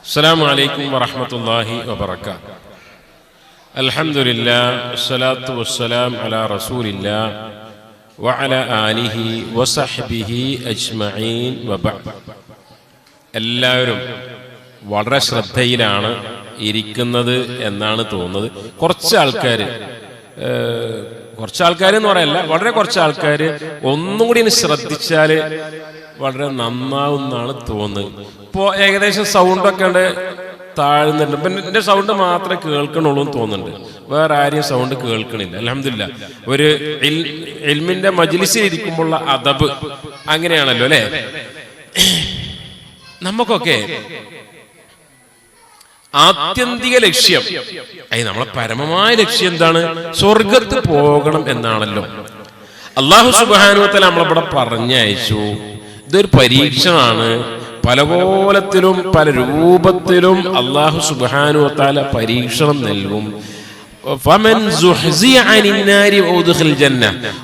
അസ്സലാമു അലൈക്കും വറഹ്മത്തുള്ളാഹി വബറകാതുഹു. അൽഹംദുലില്ലാഹ് വസ്സലാത്തു വസ്സലാം അലാ റസൂലില്ലാഹ് വഅലാ ആലിഹി വസഹ്ബിഹി അജ്മഈൻ വബഅദ്. എല്ലാവരും വളരെ ശ്രദ്ധയിലാണ് ഇരിക്കുന്നത് എന്നാണ് തോന്നുന്നത്. കുറച്ച് ആൾക്കാർ എന്ന് പറയല്ല, വളരെ കുറച്ച് ആൾക്കാർ ഒന്നും കൂടി ശ്രദ്ധിച്ചാൽ വളരെ നന്നാവുന്നാണ് തോന്നുന്നത്. ഇപ്പോൾ ഏകദേശം സൗണ്ടൊക്കെ ഉണ്ട്, താഴ്ന്നുണ്ട്. ഇപ്പം എൻ്റെ സൗണ്ട് മാത്രമേ കേൾക്കണുള്ളൂ എന്ന് തോന്നുന്നുണ്ട്, വേറെ ആരെയും സൗണ്ട് കേൾക്കണില്ല. അൽഹംദുലില്ലാഹ്. ഒരു ഇൽമിൻ്റെ മജ്ലിസിൽ ഇരിക്കുമ്പോഴുള്ള അദബ് അങ്ങനെയാണല്ലോ അല്ലേ? നമുക്കൊക്കെ ആത്യന്തിക ലക്ഷ്യം, നമ്മളെ പരമമായ ലക്ഷ്യം എന്താണ്? സ്വർഗത്ത് പോകണം എന്നാണല്ലോ. അല്ലാഹു സുബ്ഹാനഹു വ തആല നമ്മളിവിടെ പറഞ്ഞയച്ചു. ഇതൊരു പരീക്ഷണമാണ്. പല കോലത്തിലും പല രൂപത്തിലും അല്ലാഹു സുബ്ഹാനഹു വ തആല പരീക്ഷണം നൽകും.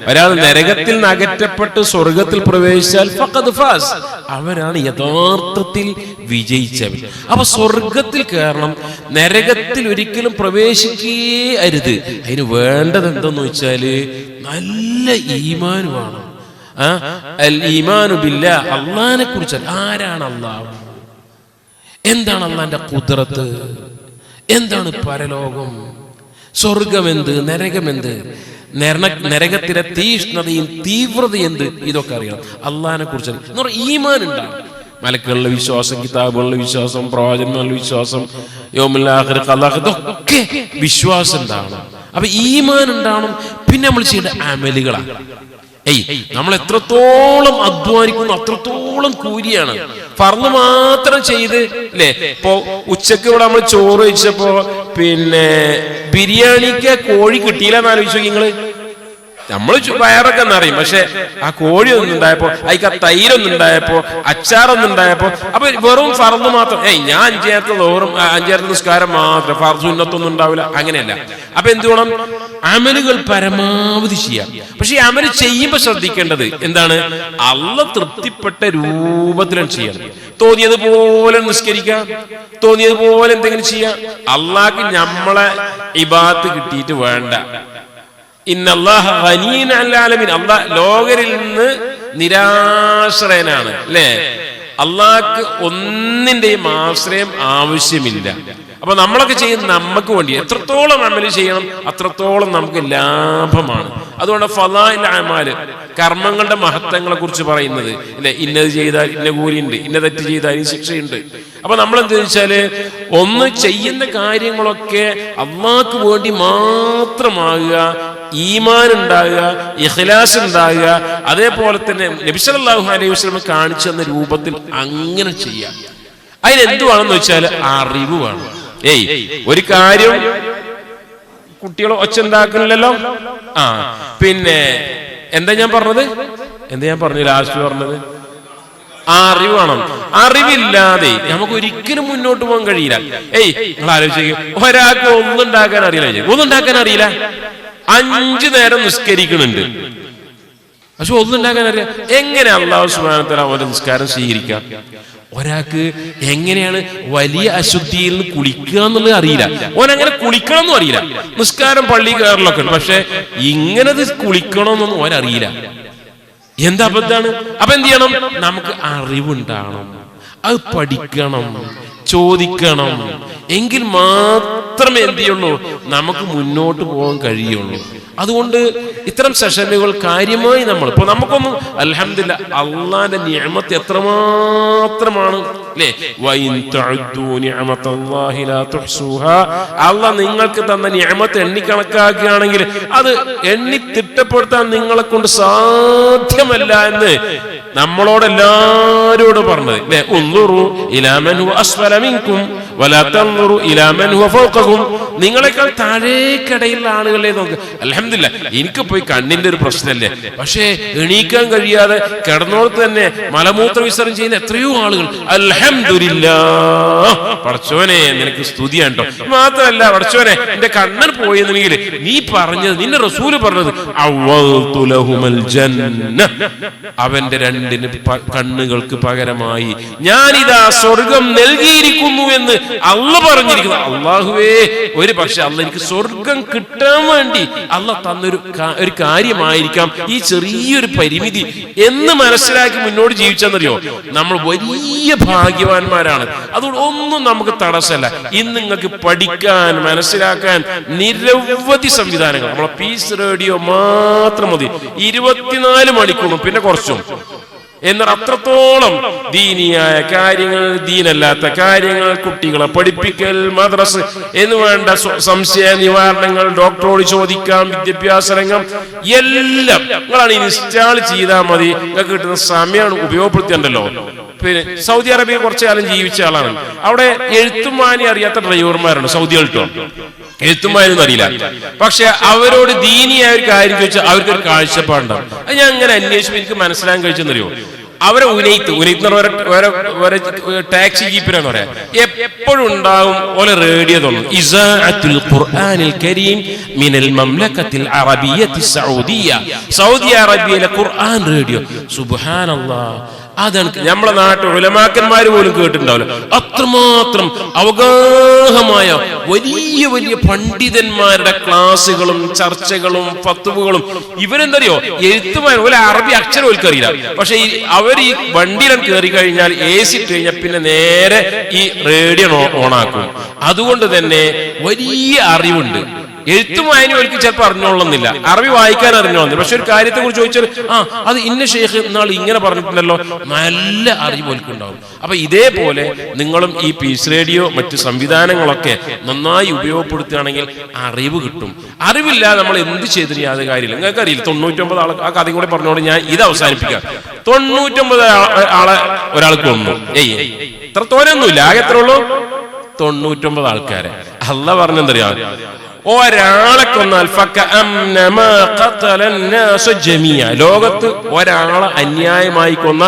ഒരാൾ നരകത്തിൽ നിന്ന് അകറ്റപ്പെട്ട് സ്വർഗത്തിൽ പ്രവേശിച്ചാൽ ഫഖദ് ഫാസ്, അവനാണ് യഥാർത്ഥത്തിൽ വിജയിച്ചവൻ. അപ്പൊ സ്വർഗത്തിൽ കയറണം, നരകത്തിൽ ഒരിക്കലും പ്രവേശിക്കേ അരുത്. അതിന് വേണ്ടത് എന്തെന്ന് വെച്ചാല് നല്ല ഈമാൻ വേണം. അൽ ഈമാനു ബില്ലാഹ്, അള്ളാഹിനെ കുറിച്ച്. ആരാണ് അള്ളാഹു? എന്താണ് അള്ളാഹിന്റെ ഖുദ്റത്ത്? എന്താണ് പരലോകം? സ്വർഗമെന്ത്? നരകമെന്ത്? നരകത്തിലെ തീഷ്ണതയും തീവ്രതയും എന്ത്? ഇതൊക്കെ അറിയണം. അള്ളാഹിനെ കുറിച്ച് എന്ന് പറഞ്ഞാൽ ഈമാൻ ഉണ്ടാകും. മലക്കുകളുടെ വിശ്വാസം, കിതാബുകളുടെ വിശ്വാസം, പ്രവാചകന്മാരുടെ വിശ്വാസം, യൗമുൽ ആഖിർ, ഖലാഖ്, ഇതൊക്കെ വിശ്വാസം ഉണ്ടാവണം. അപ്പൊ ഈമാൻ ഉണ്ടാവണം. പിന്നെ നമ്മൾ ചെയ്യേണ്ട അമലുകളാണ്. നമ്മൾ എത്രത്തോളം അധ്വാനിക്കുന്നു അത്രത്തോളം കൂലിയാണ്. ഫർള് മാത്രം ചെയ്ത് അല്ലേ? ഇപ്പൊ ഉച്ചക്ക് ഇവിടെ നമ്മൾ ചോറ് കഴിച്ചപ്പോ ബിരിയാണിക്ക് കോഴി കിട്ടിയില്ല എന്ന് ആലോചിച്ചു നിങ്ങള്. നമ്മള് വയറൊക്കെ എന്നറിയും, പക്ഷെ ആ കോഴി ഒന്നുണ്ടായപ്പോ, അതിക്ക് തൈരൊന്നുണ്ടായപ്പോ, അച്ചാറൊന്നുണ്ടായപ്പോ, അപ്പൊ വെറും ഫർള് മാത്രം. ഞാൻ അഞ്ചേരത്തെ നിസ്കാരം മാത്രം, ഫർള് സുന്നത്തൊന്നും ഉണ്ടാവില്ല, അങ്ങനെയല്ല. അപ്പൊ എന്ത് വേണം? അമലുകൾ പരമാവധി ചെയ്യാം. പക്ഷെ ഈ അമല് ചെയ്യുമ്പോ ശ്രദ്ധിക്കേണ്ടത് എന്താണ്? അള്ളാഹ് തൃപ്തിപ്പെട്ട രൂപത്തിലാണ് ചെയ്യണം. തോന്നിയതുപോലെ നിസ്കരിക്കാം, തോന്നിയതുപോലെ എന്തെങ്കിലും ചെയ്യാം. അള്ളാഹ്ക്ക് നമ്മളെ ഇബാദത്ത് കിട്ടിയിട്ട് വേണ്ട. ഇന്നല്ലാഹ ഗനിയ്യുൻ അനിൽ ആലമീൻ, അള്ളാഹ് ലോകരിൽ നിന്ന് നിരാശ്രയനാണ് അല്ലേ? അള്ളാഹ്ക്ക് ഒന്നിന്റെയും ആശ്രയം ആവശ്യമില്ല. അപ്പൊ നമ്മളൊക്കെ ചെയ്യുന്ന നമുക്ക് വേണ്ടി എത്രത്തോളം അമല് ചെയ്യണം അത്രത്തോളം നമുക്ക് ലാഭമാണ്. അതുകൊണ്ട് ഫളാഇൽ അമാല്, കർമ്മങ്ങളുടെ മഹത്വങ്ങളെ കുറിച്ച് പറയുന്നത് അല്ലെ? ഇന്നത് ചെയ്താൽ ഇന്ന കൂലിയുണ്ട്, ഇന്ന തെറ്റ് ചെയ്താൽ ഈ ശിക്ഷയുണ്ട്. അപ്പൊ നമ്മൾ എന്താ വെച്ചാല്, ഒന്ന് ചെയ്യുന്ന കാര്യങ്ങളൊക്കെ അള്ളാഹ്ക്ക് വേണ്ടി മാത്രമാകുക, ഈമാൻ ഉണ്ടാകുക, ഇഖ്ലാസ് ഉണ്ടാകുക. അതേപോലെ തന്നെ നബി സല്ലല്ലാഹു അലൈഹി വസല്ലം കാണിച്ചു തന്ന രൂപത്തിൽ അങ്ങനെ ചെയ്യാം. അതിനെന്തുവാണെന്ന് വെച്ചാൽ അറിവ് വേണം. ഒരു കാര്യം കുട്ടികൾ ഒച്ചുണ്ടാക്കുന്നില്ലല്ലോ. പിന്നെ എന്താ ഞാൻ പറഞ്ഞു ലാസ്റ്റ് പറഞ്ഞത്? അറിവ് വേണം. അറിവില്ലാതെ നമുക്ക് ഒരിക്കലും മുന്നോട്ട് പോകാൻ കഴിയില്ല. നിങ്ങൾ ആലോചിക്കും, ഒരാൾക്ക് ഒന്നുണ്ടാക്കാൻ അറിയില്ല, 5 നേരം നിസ്കരിക്കുന്നുണ്ട്, പക്ഷെ ഒന്നുണ്ടാക്കാൻ അറിയാം. എങ്ങനെ അല്ലാഹു സുബ്ഹാനഹു വ തആല അവന്റെ നിസ്കാരം സ്വീകരിക്കാം? ഒരാൾക്ക് എങ്ങനെയാണ് വലിയ അശുദ്ധിയിൽ നിന്ന് കുളിക്കുക എന്നുള്ളത് അറിയില്ല, ഓനങ്ങനെ കുളിക്കണം എന്നും അറിയില്ല. നിസ്കാരം പള്ളി കയറലൊക്കെ ഉണ്ട്, പക്ഷെ ഇങ്ങനെ കുളിക്കണമെന്നൊന്നും ഓനറിയില്ല. എന്താ അബദ്ധാണ്? അപ്പൊ എന്ത് ചെയ്യണം? നമുക്ക് അറിവുണ്ടാകണം, അത് പഠിക്കണം, ചോദിക്കണം. എങ്കിൽ മാത്രമേ എന്ത് ചെയ്യുള്ളൂ, നമുക്ക് മുന്നോട്ട് പോകാൻ കഴിയുള്ളൂ. അതുകൊണ്ട് ഇത്തരം സെഷനുകൾ കാര്യമായി നമ്മൾ ഇപ്പൊ നമുക്കൊന്നും അൽഹംദുലില്ലാഹ് അള്ളാന്റെ നിഅമത്ത് എത്രമാത്രമാണ് അല്ലേ? അള്ളാഹ് നിങ്ങൾക്ക് തന്ന നിഅമത്ത് എണ്ണിക്കണക്കാക്കുകയാണെങ്കിൽ അത് എണ്ണി തിട്ടപ്പെടുത്താൻ നിങ്ങളെ കൊണ്ട് സാധ്യമല്ല എന്ന് നമ്മളോടെല്ലാരോടും പറഞ്ഞത് അല്ലേ? ഉൻദുറു ഇലാ മൻ ഹുവ അസ്ഫല മിൻകും വലാ തൻദുറു ഇലാ മൻ ഹുവ ഫൗഖകും. നിങ്ങളെക്കാൾ താഴേക്കിടയിലുള്ള ആളുകളെ നോക്ക്. അൽഹംദുലില്ലാഹ് എനിക്ക് പോയി കണ്ണിന്റെ ഒരു പ്രശ്നമല്ലേ, പക്ഷേ എണീക്കാൻ കഴിയാതെ കിടന്നോടത്ത് തന്നെ മലമൂത്ര വിസർജനം ചെയ്യുന്ന എത്രയോ ആളുകൾ. അൽഹംദുലില്ലാഹ്, പടച്ചോനെ നിനക്ക് സ്തുതിയാണ് കേട്ടോ. മാത്രമല്ല പടച്ചോനെ എന്റെ കണ്ണൻ പോയെന്നുണ്ടെങ്കിൽ നീ പറഞ്ഞത്, നിന്റെ റസൂല് പറഞ്ഞത്, അവ്വൽതു ലഹുമൽ ജന്ന, അവന്റെ 2 കണ്ണുകൾക്ക് പകരമായി ഞാനിതാ സ്വർഗം നൽകിയിരിക്കുന്നു എന്ന് അള്ളാഹ് പറഞ്ഞിരിക്കുന്നു. അള്ളാഹുവേ, ഒരു പക്ഷെ അള്ളാഹ് എനിക്ക് സ്വർഗം കിട്ടാൻ വേണ്ടി അള്ളാഹ് തന്നൊരു ഒരു കാര്യമായിരിക്കാം ഈ ചെറിയൊരു പരിമിതി എന്ന് മനസ്സിലാക്കി മുന്നോട്ട് ജീവിച്ചെന്നറിയോ, നമ്മൾ വലിയ ഭാഗ്യവാന്മാരാണ്. അതുകൊണ്ട് ഒന്നും നമുക്ക് തടസ്സമല്ല. ഇന്ന് നിങ്ങൾക്ക് പഠിക്കാൻ, മനസ്സിലാക്കാൻ നിരവധി സംവിധാനങ്ങൾ. നമ്മളെ പീസ് റേഡിയോ മാത്രം മതി, 24 മണിക്കൂറും പിന്നെ കുറച്ചും. എന്നാൽ അത്രത്തോളം ദീനിയായ കാര്യങ്ങൾ, ദീനല്ലാത്ത കാര്യങ്ങൾ, കുട്ടികളെ പഠിപ്പിക്കൽ, മദ്രസ് എന്ന് വേണ്ട സംശയ നിവാരണങ്ങൾ, ഡോക്ടറോട് ചോദിക്കാം, വിദ്യാഭ്യാസ രംഗം എല്ലാം നിങ്ങളാണ് ഇൻസ്റ്റാൾ ചെയ്താൽ മതി. നിങ്ങൾക്ക് കിട്ടുന്ന സമയമാണ് ഉപയോഗപ്പെടുത്തിയുണ്ടല്ലോ. പിന്നെ സൗദി അറേബ്യ കുറച്ചു കാലം ജീവിച്ച ആളാണ്. അവിടെ എഴുത്തും വായനയും അറിയാത്ത ഡ്രൈവർമാരുണ്ട് സൗദികൾട്ടോ. എഴുത്തും വായനൊന്നും അറിയില്ല, പക്ഷെ അവരോട് ദീനിയായ ഒരു കാര്യം ചോദിച്ചാൽ അവർക്കൊരു കാഴ്ചപ്പാടുണ്ടാവും. അത് ഞാൻ അങ്ങനെ അന്വേഷിച്ചപ്പോൾ എനിക്ക് മനസ്സിലാക്കാൻ കഴിച്ചെന്നറിയോ, അവരെ ഉനൈത്ത് ടാക്സി ജീപ്പിനാന്ന് പറയാം, എപ്പോഴും ഉണ്ടാവും ഓലെ റേഡിയോ തോന്നും, ഇസാഅത്തുൽ ഖുർആനിൽ കരീം മിനൽ മംലക്കത്തിൽ അറബിയ്യത്തി സഊദിയ, സൗദി അറേബ്യയിലെ ഖുർആൻ റേഡിയോ. സുബ്ഹാനല്ലാഹ്, അതാണ് നമ്മളെ നാട്ടിൽ ഉലമാക്കന്മാര് പോലും കേട്ടിട്ടുണ്ടാവില്ല. അത്രമാത്രം അവഗാഹമായ വലിയ വലിയ പണ്ഡിതന്മാരുടെ ക്ലാസ്സുകളും ചർച്ചകളും ഫത്വകളും. ഇവരെന്തറിയോ, എഴുത്തുമാർ പോലെ അറബി അക്ഷരം ഓൽക്കറിയില്ല, പക്ഷെ അവർ ഈ വണ്ടിയിലും കയറി കഴിഞ്ഞാൽ AC ഇട്ട് കഴിഞ്ഞാൽ പിന്നെ നേരെ ഈ റേഡിയോ ഓണാക്കും. അതുകൊണ്ട് തന്നെ വലിയ അറിവുണ്ട്. എഴുത്തും വായനയും അവർക്ക് ചിലപ്പോൾ അറിഞ്ഞോളുന്നില്ല, അറബി വായിക്കാൻ അറിഞ്ഞോളുന്നില്ല. പക്ഷെ ഒരു കാര്യത്തെ കുറിച്ച് ചോദിച്ചാൽ അത് ഇന്ന ഷെയ്ഖ് നാൾ ഇങ്ങനെ പറഞ്ഞിട്ടുണ്ടല്ലോ, നല്ല അറിവ് ഉണ്ടാവും. അപ്പൊ ഇതേപോലെ നിങ്ങളും ഈ പീസ് റേഡിയോ മറ്റു സംവിധാനങ്ങളൊക്കെ നന്നായി ഉപയോഗപ്പെടുത്തുകയാണെങ്കിൽ അറിവ് കിട്ടും. അറിവില്ലാതെ നമ്മൾ എന്ത് ചെയ്തിട്ട് യാതൊരു കാര്യമില്ല. നിങ്ങൾക്ക് അറിയില്ല, 99 ആളെ ആ കഥയും കൂടെ പറഞ്ഞോണ്ട് ഞാൻ ഇത് അവസാനിപ്പിക്കാം. 99 ആളെ ഒരാൾക്ക് കൊന്നു. ഇത്ര തോനൊന്നുമില്ല, ആകെ എത്ര ഉള്ളൂ? 99 ആൾക്കാരെ. അല്ലാഹ് പറഞ്ഞെന്തറിയാം, ഒരാളെ കൊന്നാൽ ലോകത്ത് ഒരാളെ അന്യായമായി കൊന്ന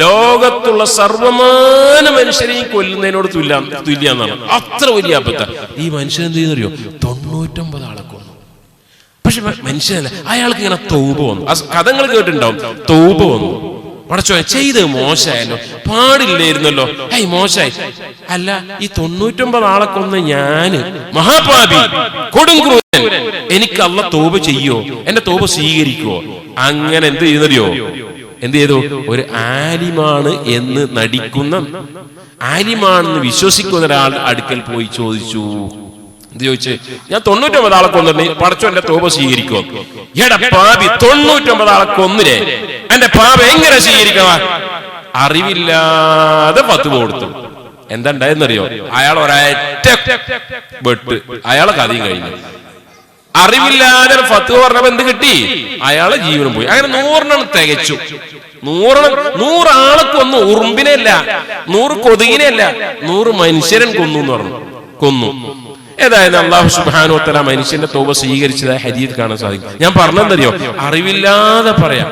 ലോകത്തുള്ള സർവമാന മനുഷ്യരെയും കൊല്ലുന്നതിനോട് തുല്യാന്നാണ്. അത്ര വലിയ അബദ്ധം. ഈ മനുഷ്യൻ എന്ത് ചെയ്യുന്നറിയോ, 99 ആളെ കൊന്നു. പക്ഷെ മനുഷ്യനല്ല, അയാൾക്ക് ഇങ്ങനെ തൗബ വന്നു. കഥകൾ കേട്ടിട്ടുണ്ടാവും, തൗബ വന്നു. പടച്ചോ, ചെയ്ത് മോശമായല്ലോ, പാടില്ലായിരുന്നല്ലോ, മോശമായി. അല്ല, ഈ 99 ആളെ കൊന്ന് ഞാന് മഹാപാപി, കൊടുങ്ക്രൂരൻ, എനിക്ക് അല്ലാഹ് തൗബ ചെയ്യോ, എന്റെ തൗബ സ്വീകരിക്കുവോ? അങ്ങനെ എന്ത് ചെയ്യുന്നറിയോ, എന്ത് ചെയ്തു? ഒരു ആലിമാണ് എന്ന് നടിക്കുന്ന, ആലിമാണെന്ന് വിശ്വസിക്കുന്ന ഒരാൾ അടുക്കൽ പോയി ചോദിച്ചു. എന്ത് ചോദിച്ച്? ഞാൻ 99 ആളെ കൊന്നിട്ട് പടച്ചോ എന്റെ തൗബ സ്വീകരിക്കുവോ? എടാ പാപി, 99 ആളെ കൊന്നില്ലേ, എന്റെ പാപ എങ്ങനെ സ്വീകരിക്കണ? അറിവില്ലാതെ ഫത്വ കൊടുത്തു. എന്താ ഉണ്ടായെന്നറിയോ? അയാൾ ഒരൊറ്റ വെട്ട്, അയാളെ കഥയും കഴിഞ്ഞു. അറിവില്ലാതെ ഫത്വ പറഞ്ഞപ്പോ എന്ത് കിട്ടി? അയാളെ ജീവനും പോയി. അങ്ങനെ 100 തികച്ചു. 100 ആളെ കൊന്നു. ഉറുമ്പിനെ അല്ല, 100 കൊതുകിനെ അല്ല, 100 മനുഷ്യരൻ കൊന്നു എന്ന് പറഞ്ഞു. കൊന്നു. ഏതായാലും അല്ലാഹു സുബ്ഹാനഹു വ തആല മനുഷ്യന്റെ തൗബ സ്വീകരിച്ചതായി ഹദീസ് കാണാൻ സാധിക്കും. ഞാൻ പറഞ്ഞെന്തറിയോ, അറിവില്ലാതെ പറയാം,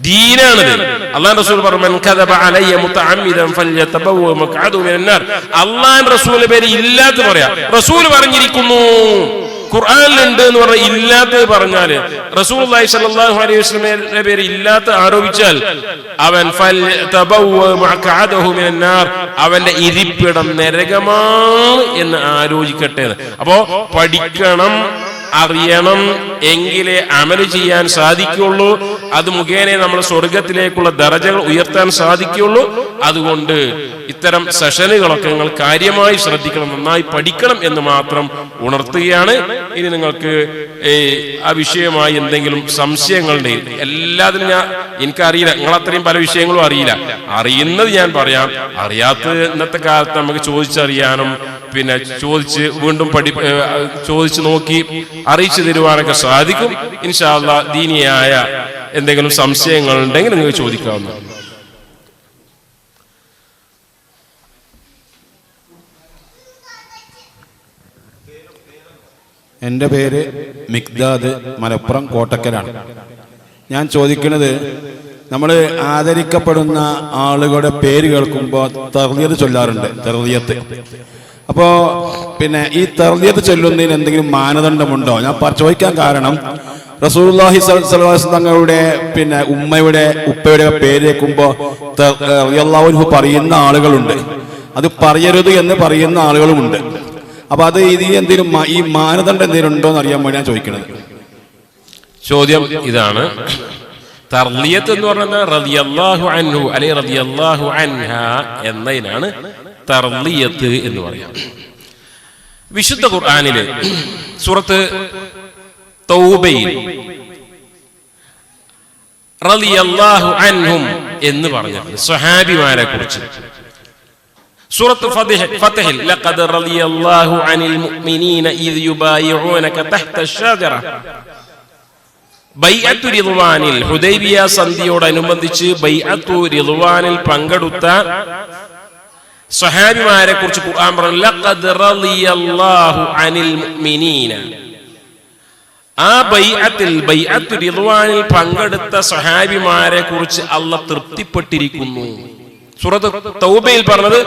ദീനാണിത്. അല്ലാഹുവിന്റെ റസൂൽ പറഞ്ഞു, മൻ കദബ അലയ്യ മുതഅമ്മിദൻ ഫൽയതബവ്വ മഖ്അദഹു മിനന്നാർ. അല്ലാഹുവിന്റെ റസൂലിന്റെ പേര് ഇല്ലാത്ത പറയാം. റസൂൽ പറഞ്ഞിരിക്കുന്നു, ഖുർആനിലുണ്ട് എന്ന് പറഞ്ഞാൽ ഇല്ലാത്തത് പറഞ്ഞാല്, റസൂലുള്ളാഹി സ്വല്ലല്ലാഹു അലൈഹി വസല്ലമയുടെ പേര് ഇല്ലാത്ത ആരോപിച്ചാൽ അവൻ ഫൽയതബവ്വ മഖ്അദഹു മിനന്നാർ, അവന്റെ ഇരിപ്പിടം നരകമാണ് എന്ന് ആലോചിക്കട്ടെ. അപ്പോ പഠിക്കണം, അറിയണം, എങ്കിലേ അമല് ചെയ്യാൻ സാധിക്കുള്ളൂ. അത് മുഖേന നമ്മൾ സ്വർഗത്തിലേക്കുള്ള ദറജകൾ ഉയർത്താൻ സാധിക്കുള്ളൂ. അതുകൊണ്ട് ഇത്തരം സെഷനുകളൊക്കെ നിങ്ങൾ കാര്യമായി ശ്രദ്ധിക്കണം, നന്നായി പഠിക്കണം എന്ന് മാത്രം ഉണർത്തുകയാണ്. ഇനി നിങ്ങൾക്ക് ആ വിഷയമായി എന്തെങ്കിലും സംശയങ്ങളുടെ, എല്ലാത്തിനും എനിക്കറിയില്ല, നിങ്ങൾ പല വിഷയങ്ങളും അറിയില്ല. അറിയുന്നത് ഞാൻ പറയാം, അറിയാത്തത് ഇന്നത്തെ കാലത്ത് നമുക്ക് ചോദിച്ചറിയാനും പിന്നെ ചോദിച്ച് വീണ്ടും ചോദിച്ചു നോക്കി അറിയിച്ചു തരുവാനൊക്കെ സാധിക്കും. ഇൻഷാ അല്ലാഹ് ദീനിയായ എന്തെങ്കിലും സംശയങ്ങൾ ഉണ്ടെങ്കിൽ നിങ്ങൾക്ക് ചോദിക്കാവുന്നതാണ്. എൻ്റെ പേര് മിക്ദാദ്, മലപ്പുറം കോട്ടക്കലാണ്. ഞാൻ ചോദിക്കുന്നത്, നമ്മൾ ആദരിക്കപ്പെടുന്ന ആളുകളുടെ പേര് കേൾക്കുമ്പോൾ തർലിയത്ത് ചൊല്ലാറുണ്ട്, തർലിയത്ത്. അപ്പോൾ പിന്നെ ഈ തർലിയത്ത് ചൊല്ലുന്നതിന് എന്തെങ്കിലും മാനദണ്ഡമുണ്ടോ? ഞാൻ ചോദിക്കാൻ കാരണം, റസൂലുള്ളാഹി സ്വല്ലല്ലാഹു അലൈഹി വസല്ലം തങ്ങളുടെ പിന്നെ ഉമ്മയുടെ ഉപ്പയുടെ പേര് കേൾക്കുമ്പോൾ റളിയല്ലാഹു അൻഹു പറയുന്ന ആളുകളുണ്ട്. അത് പറയരുത് എന്ന് പറയുന്ന ആളുകളുമുണ്ട്. അപ്പൊ അത് ഇത് എന്തെങ്കിലും ഈ മാനദണ്ഡം എന്തെങ്കിലും ഉണ്ടോ എന്ന് അറിയാൻ വേണ്ടി ഞാൻ ചോദിക്കുന്നത്. ചോദ്യം ഇതാണ്, തർലിയത്ത് എന്ന് പറഞ്ഞാൽ റളിയല്ലാഹു അൻഹു അല്ലെ റളിയല്ലാഹു അൻഹ എന്നതിനാണ് തർലിയത്ത് എന്ന് പറയാം. വിശുദ്ധ ഖുർആനിലെ സൂറത്ത് തൗബയിൽ റളിയല്ലാഹു അൻഹും എന്ന് പറഞ്ഞിട്ടുണ്ട് സ്വഹാബിമാരെ കുറിച്ച്. സൂറത്ത് ഫത്ഹിൽ ലഖദ് റളിയല്ലാഹു അനിൽ മുഅ്മിനീന ഇദ് യുബായിഊനക തഹ്ത അശ്ശജറ, ബൈഅത്തു റിദ്വാനിൽ ഹുദൈബിയ സന്ധിയോടനുബന്ധിച്ച് ബൈഅത്തു റിദ്വാനിൽ പങ്കെടുത്ത സ്വഹാബിമാരെ കുറിച്ച് ഖുർആൻ പറഞ്ഞു, ലഖദ് റളിയല്ലാഹു അനിൽ മുഅ്മിനീന. ആ ബൈഅത്തു റിദ്വാനിൽ പങ്കെടുത്ത സ്വഹാബിമാരെ കുറിച്ച് അല്ലാഹ് തൃപ്തിപ്പെട്ടിരിക്കുന്നു. സൂറത്ത് തൗബയിൽ പറഞ്ഞത്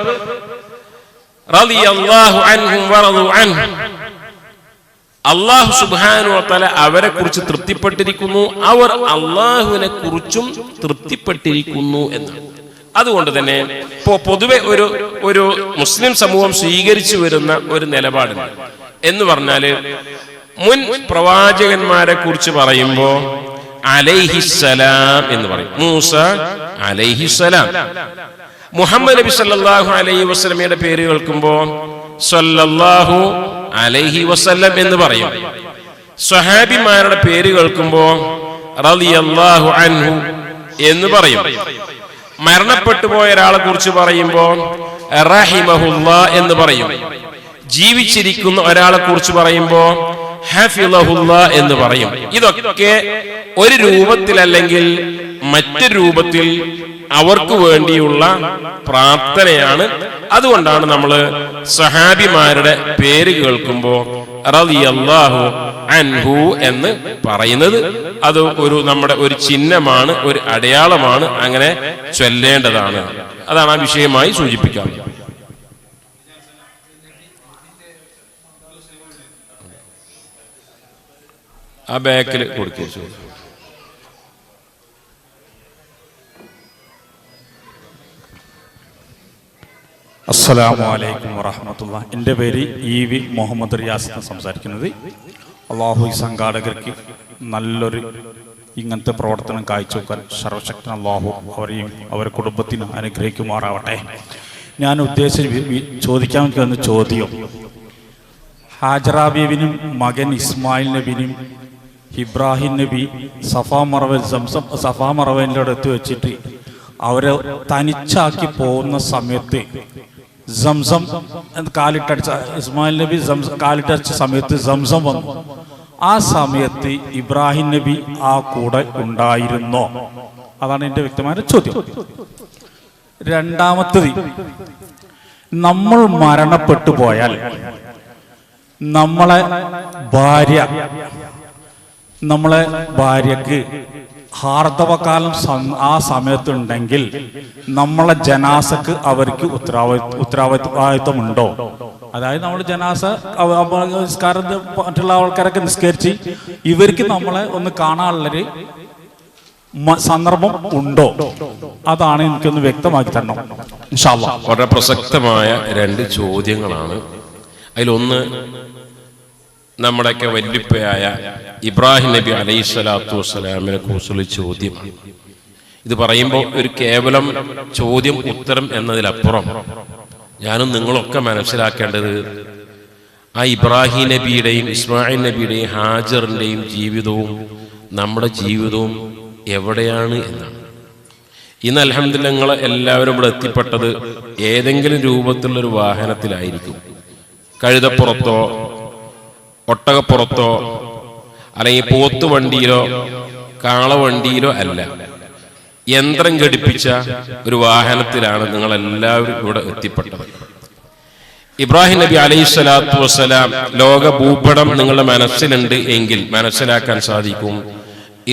റളിയല്ലാഹു അൻഹും വറദു അൻഹു, അല്ലാഹു സുബ്ഹാനഹു വ തആല അവരെ കുറിച്ച് തൃപ്തിപ്പെട്ടിരിക്കുന്നു, അവർ അല്ലാഹുവിനെ കുറിച്ചും തൃപ്തിപ്പെട്ടിരിക്കുന്നു എന്നാണ്. അതുകൊണ്ട് തന്നെ പൊതുവെ ഒരു മുസ്ലിം സമൂഹം സ്വീകരിച്ചു വരുന്ന ഒരു നിലപാടുണ്ട് എന്ന് പറഞ്ഞാല്, മുൻ പ്രവാചകന്മാരെ കുറിച്ച് പറയുമ്പോ അലൈഹിസ്സലാം എന്ന് പറയും. മൂസ അലൈഹിസ്സലാം. മുഹമ്മദ് നബി സല്ലല്ലാഹു അലൈഹി വസല്ലമയുടെ പേര് കേൾക്കുമ്പോ സല്ലല്ലാഹു അലൈഹി വസല്ലം എന്ന് പറയും. സ്വഹാബിമാരുടെ പേര് കേൾക്കുമ്പോ റളിയല്ലാഹു അൻഹു എന്ന് പറയും. മരണപ്പെട്ടു പോയ ഒരാളെ കുറിച്ച് പറയുമ്പോ റഹിമഹുല്ലാ എന്ന് പറയും. ജീവിച്ചിരിക്കുന്ന ഒരാളെ കുറിച്ച് പറയുമ്പോ ഹഫിളഹുല്ലാ എന്ന് പറയും. ഇതൊക്കെ ഒരു രൂപത്തിലല്ലെങ്കിൽ മറ്റൊരു രൂപത്തിൽ അവർക്ക് വേണ്ടിയുള്ള പ്രാർത്ഥനയാണ്. അതുകൊണ്ടാണ് നമ്മൾ സഹാബിമാരുടെ പേര് കേൾക്കുമ്പോ റളിയല്ലാഹു അൻഹു എന്ന് പറയുന്നത്. അത് നമ്മുടെ ഒരു ചിഹ്നമാണ്, ഒരു അടയാളമാണ്, അങ്ങനെ ചൊല്ലേണ്ടതാണ്. അതാണ് ആ വിഷയമായി സൂചിപ്പിക്കാൻ. ആ ബാക്കിൽ കൊടുക്കുക. അസ്സലാമു അലൈക്കും വറഹ്മത്തുള്ളാഹി. എൻ്റെ പേര് ഇ.വി. മുഹമ്മദ് റിയാസ് സംസാരിക്കുന്നത്. അള്ളാഹു ഈ സംഘാടകർക്ക് നല്ലൊരു ഇങ്ങനത്തെ പ്രവർത്തനം കാഴ്ചവെക്കാൻ സർവശക്തൻ അള്ളാഹു അവരെയും അവരുടെ കുടുംബത്തിനും അനുഗ്രഹിക്കുമാറാവട്ടെ. ഞാൻ ചോദിക്കാൻ വന്ന ചോദ്യം, ഹാജറ ബീവിനും മകൻ ഇസ്മായിൽ നബിനും ഇബ്രാഹിം നബി സഫാ മറവയിൻ്റെ അടുത്ത് വെച്ചിട്ട് അവരെ തനിച്ചാക്കി പോകുന്ന സമയത്ത് സംസം കാലിട്ടടിച്ച ഇസ്മായിൽ നബി കാലിട്ടടിച്ച സമയത്ത് സംസം വന്നു. ആ സമയത്ത് ഇബ്രാഹിം നബി ആ കൂടെ ഉണ്ടായിരുന്നോ? അതാണ് എൻ്റെ വ്യക്തമായ ചോദ്യം. രണ്ടാമത്തത്, നമ്മൾ മരണപ്പെട്ടു പോയാൽ നമ്മളെ ഭാര്യക്ക് ഹാർദവകാലം ആ സമയത്തുണ്ടെങ്കിൽ നമ്മളെ ജനാസക്ക് അവർക്ക് ഉത്തരവാദിത്വമുണ്ടോ? അതായത് നമ്മൾ ജനാസ നിസ്കാരം മറ്റുള്ള ആൾക്കാരൊക്കെ നിസ്കരിച്ച് ഇവർക്ക് നമ്മളെ ഒന്ന് കാണാനുള്ളൊരു സന്ദർഭം ഉണ്ടോ? അതാണ് എനിക്കൊന്ന് വ്യക്തമാക്കി തരണം ഇൻഷാ അല്ലാഹ്. വളരെ പ്രസക്തമായ രണ്ട് ചോദ്യങ്ങളാണ്. അതിലൊന്ന് നമ്മുടെയൊക്കെ വല്യപ്പയായ ഇബ്രാഹിം നബി അലൈഹി സ്വലാത്തു വസ്സലാമിനെ കുറിച്ചുള്ള ചോദ്യമാണ്. ഇത് പറയുമ്പോൾ ഒരു കേവലം ചോദ്യം ഉത്തരം എന്നതിലപ്പുറം ഞാനും നിങ്ങളൊക്കെ മനസ്സിലാക്കേണ്ടത് ആ ഇബ്രാഹിം നബിയുടെയും ഇസ്മായിൽ നബിയുടെയും ഹാജറിൻ്റെയും ജീവിതവും നമ്മുടെ ജീവിതവും എവിടെയാണ് എന്നാണ്. ഇന്ന് അൽഹംദുലില്ലാഹ് നിങ്ങൾ എല്ലാവരും ഇവിടെ എത്തിപ്പെട്ടത് ഏതെങ്കിലും രൂപത്തിലുള്ളൊരു വാഹനത്തിലായിരിക്കും. കഴുതപ്പുറത്തോ ഒട്ടകപ്പുറത്തോ അല്ലെങ്കിൽ പോത്തുവണ്ടിയിലോ കാളവണ്ടിയിലോ അല്ല, യന്ത്രം ഘടിപ്പിച്ച ഒരു വാഹനത്തിലാണ് നിങ്ങൾ എല്ലാവരും ഇവിടെ എത്തിപ്പെട്ടത്. ഇബ്രാഹിം നബി അലൈഹി സ്വലാത്തു വസ്സലാം ലോക ഭൂപടം നിങ്ങളുടെ മനസ്സിലുണ്ട് എങ്കിൽ മനസ്സിലാക്കാൻ സാധിക്കും.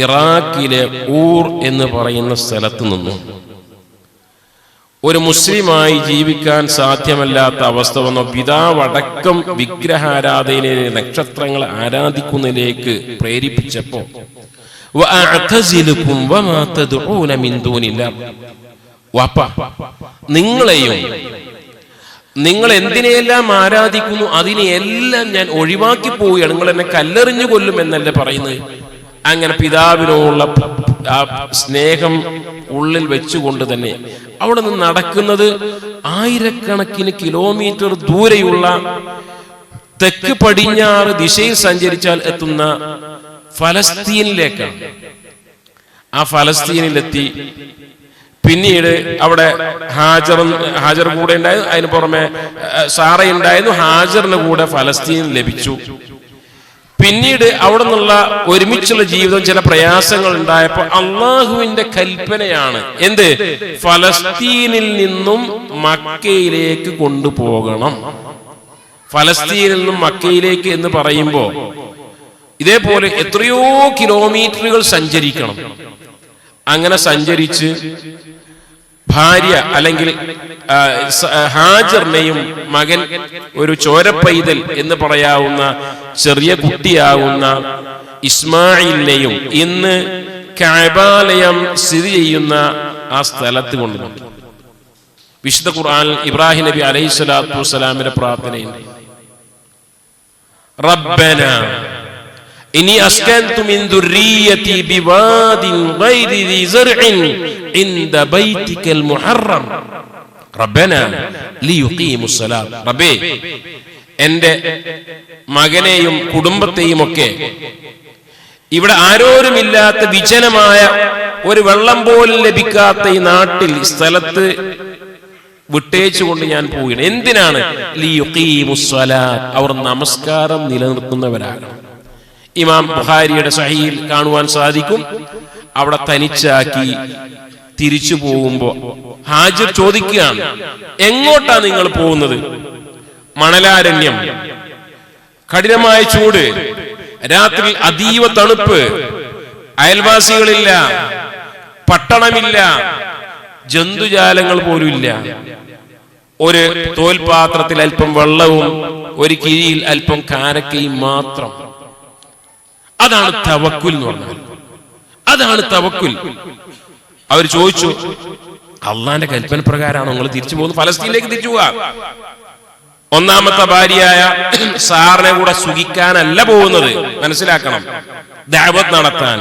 ഇറാഖിലെ ഊർ എന്ന് പറയുന്ന സ്ഥലത്ത് നിന്നും ഒരു മുസ്ലിമായി ജീവിക്കാൻ സാധ്യമല്ലാത്ത അവസ്ഥ വന്ന പിതാവടക്കം വിഗ്രഹാരാധനയിലെ നക്ഷത്രങ്ങളെ ആരാധിക്കുന്നതിലേക്ക് പ്രേരിപ്പിച്ചപ്പോ നിങ്ങളെയും നിങ്ങൾ എന്തിനെയെല്ലാം ആരാധിക്കുന്നു അതിനെയെല്ലാം ഞാൻ ഒഴിവാക്കി പോവുകയാണ്, നിങ്ങൾ എന്നെ കല്ലെറിഞ്ഞു കൊല്ലും എന്നല്ലേ പറയുന്നത്. അങ്ങനെ പിതാവിനോടുള്ള ആ സ്നേഹം ഉള്ളിൽ വെച്ചുകൊണ്ട് തന്നെ അവിടെ നിന്ന് നടക്കുന്നത് ആയിരക്കണക്കിന് കിലോമീറ്റർ ദൂരെയുള്ള തെക്ക് പടിഞ്ഞാറ് ദിശയിൽ സഞ്ചരിച്ചാൽ എത്തുന്ന ഫലസ്തീനിലേക്കാണ്. ആ ഫലസ്തീനിലെത്തി പിന്നീട് അവിടെ ഹാജർ കൂടെ ഉണ്ടായിരുന്നു, അതിന് പുറമെ സാറ ഉണ്ടായിരുന്നു. ഹാജറിന് കൂടെ ഫലസ്തീൻ ലഭിച്ചു. പിന്നീട് അവിടെ നിന്നുള്ള ഒരുമിച്ചുള്ള ജീവിതം ചില പ്രയാസങ്ങൾ ഉണ്ടായപ്പോൾ അള്ളാഹുവിന്റെ കൽപ്പനയാണ് എന്ത്, ഫലസ്തീനിൽ നിന്നും മക്കയിലേക്ക് കൊണ്ടുപോകണം. ഫലസ്തീനിൽ നിന്നും മക്കയിലേക്ക് എന്ന് പറയുമ്പോ ഇതേപോലെ എത്രയോ കിലോമീറ്ററുകൾ സഞ്ചരിക്കണം. അങ്ങനെ സഞ്ചരിച്ച് ഭാര്യ അല്ലെങ്കിൽ ഹാജറിനെയും മകൻ ഒരു ചോരപ്പൈതൽ എന്ന് പറയാവുന്ന ചെറിയ കുട്ടിയാവുന്ന ഇസ്മായിലിനെയും ഇന്ന് കഅബാലയം സ്ഥിതി ചെയ്യുന്ന ആ സ്ഥലത്ത് കൊണ്ടുവന്നു. വിശുദ്ധ ഖുർആനിൽ ഇബ്രാഹിം നബി അലൈഹിസ്സലാത്തു വസ്സലാമിന്റെ പ്രാർത്ഥനയുണ്ട്. റബ്ബന ഇനി അസ്കൻതു മിൻ ദുർരിയതി ബിവാദിൻ ഗൈരി ദി സർഇൻ ഇൻദ ബൈതികൽ മുഹറം റബ്ബന ലിയുഖീമുസ് സലാത്ത്. റബ്ബേ, എൻ്റെ മകനെയും കുടുംബത്തെയും ഒക്കെ ഇവിടെ ആരോരുമില്ലാത്ത വിജനമായ ഒരു വെള്ളം പോലും ലഭിക്കാത്ത ഈ നാട്ടിൽ സ്ഥലത്ത് വിട്ടേച്ചുകൊണ്ട് ഞാൻ പോവുകയാണ്. എന്തിനാണ്? ലിയുഖീമുസ് സലാത്ത്, അവർ നമസ്കാരം നിലനിർത്തുന്നവരാകണം. ഇമാം ബുഖാരിയുടെ സഹീഹിൽ കാണുവാൻ സാധിക്കും. അവിടെ തനിച്ചാക്കി തിരിച്ചു പോകുമ്പോ ഹാജിർ ചോദിക്കുകയാണ്, എങ്ങോട്ടാ നിങ്ങൾ പോകുന്നത്? മണലാരണ്യം, കഠിനമായ ചൂട്, രാത്രി അതീവ തണുപ്പ്, അയൽവാസികളില്ല, പട്ടണമില്ല, ജന്തുജാലങ്ങൾ പോലും ഇല്ല. ഒരു തോൽപാത്രത്തിൽ അല്പം വെള്ളവും ഒരു കിഴിയിൽ അല്പം കാരക്കയും മാത്രം. അതാണ് തവക്കുൽ എന്ന് പറഞ്ഞാൽ. അതാണ് തവക്കുൽ. അവർ ചോദിച്ചു, അള്ളാന്റെ കൽപ്പന പ്രകാരമാണോ നിങ്ങൾ തിരിച്ചു പോകുന്നത്? ഫലസ്തീനിലേക്ക് തിരിച്ചു പോവാ. ഒന്നാമത്തെ ഭാര്യയായ സാറിനെ കൂടെ സുഖിക്കാനല്ല പോകുന്നത്, മനസ്സിലാക്കണം. ദഅവത്ത് നടത്താൻ,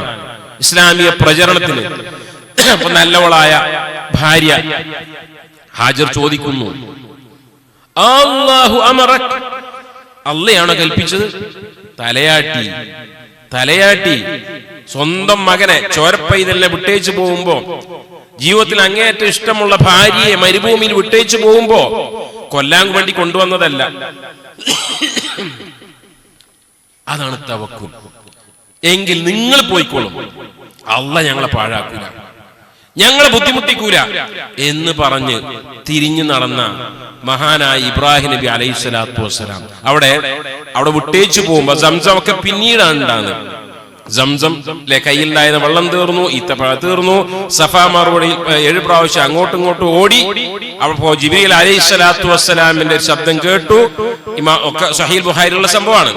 ഇസ്ലാമിക പ്രചരണത്തിന്. അപ്പൊ നല്ലവളായ ഭാര്യ ഹാജർ ചോദിക്കുന്നു, അല്ലാഹു അമറക്, അള്ളയാണോ കൽപ്പിച്ചത്? തലയാട്ടി സ്വന്തം മകനെ ചോരപ്പൈതലിനെ വിട്ടേച്ചു പോകുമ്പോ, ജീവിതത്തിൽ അങ്ങേയറ്റം ഇഷ്ടമുള്ള ഭാര്യയെ മരുഭൂമിയിൽ വിട്ടേച്ചു പോകുമ്പോ കൊല്ലാൻ വേണ്ടി കൊണ്ടുവന്നതല്ല. അതാണ് തവക്കുൽ. എങ്കിൽ നിങ്ങൾ പോയിക്കോളും, അള്ളാഹ് ഞങ്ങളെ പാഴാക്കൂല, ഞങ്ങളെ ബുദ്ധിമുട്ടിക്കൂല എന്ന് പറഞ്ഞ് തിരിഞ്ഞു നടന്ന മഹാനായ ഇബ്രാഹിം നബി അലൈഹിസ്സലാത്തു വസ്സലാം അവിടെ വിട്ടേച്ചു പോകുമ്പോ സംസം ഒക്കെ പിന്നീടാണ് ഉണ്ടാകുന്നത്. സംസം കയ്യിലുണ്ടായിരുന്ന വെള്ളം തീർന്നു, ഈത്തപ്പഴ തീർന്നു. സഫാ മറുപടി 7 പ്രാവശ്യം അങ്ങോട്ടും ഇങ്ങോട്ടും ഓടി. അപ്പോൾ ജിബ്രീൽ അലൈഹിസ്സലാത്തു വസ്സലാമിന്റെ ശബ്ദം കേട്ടു. ഒക്കെ സഹീൽ ബുഖാരിയിലുള്ള സംഭവമാണ്.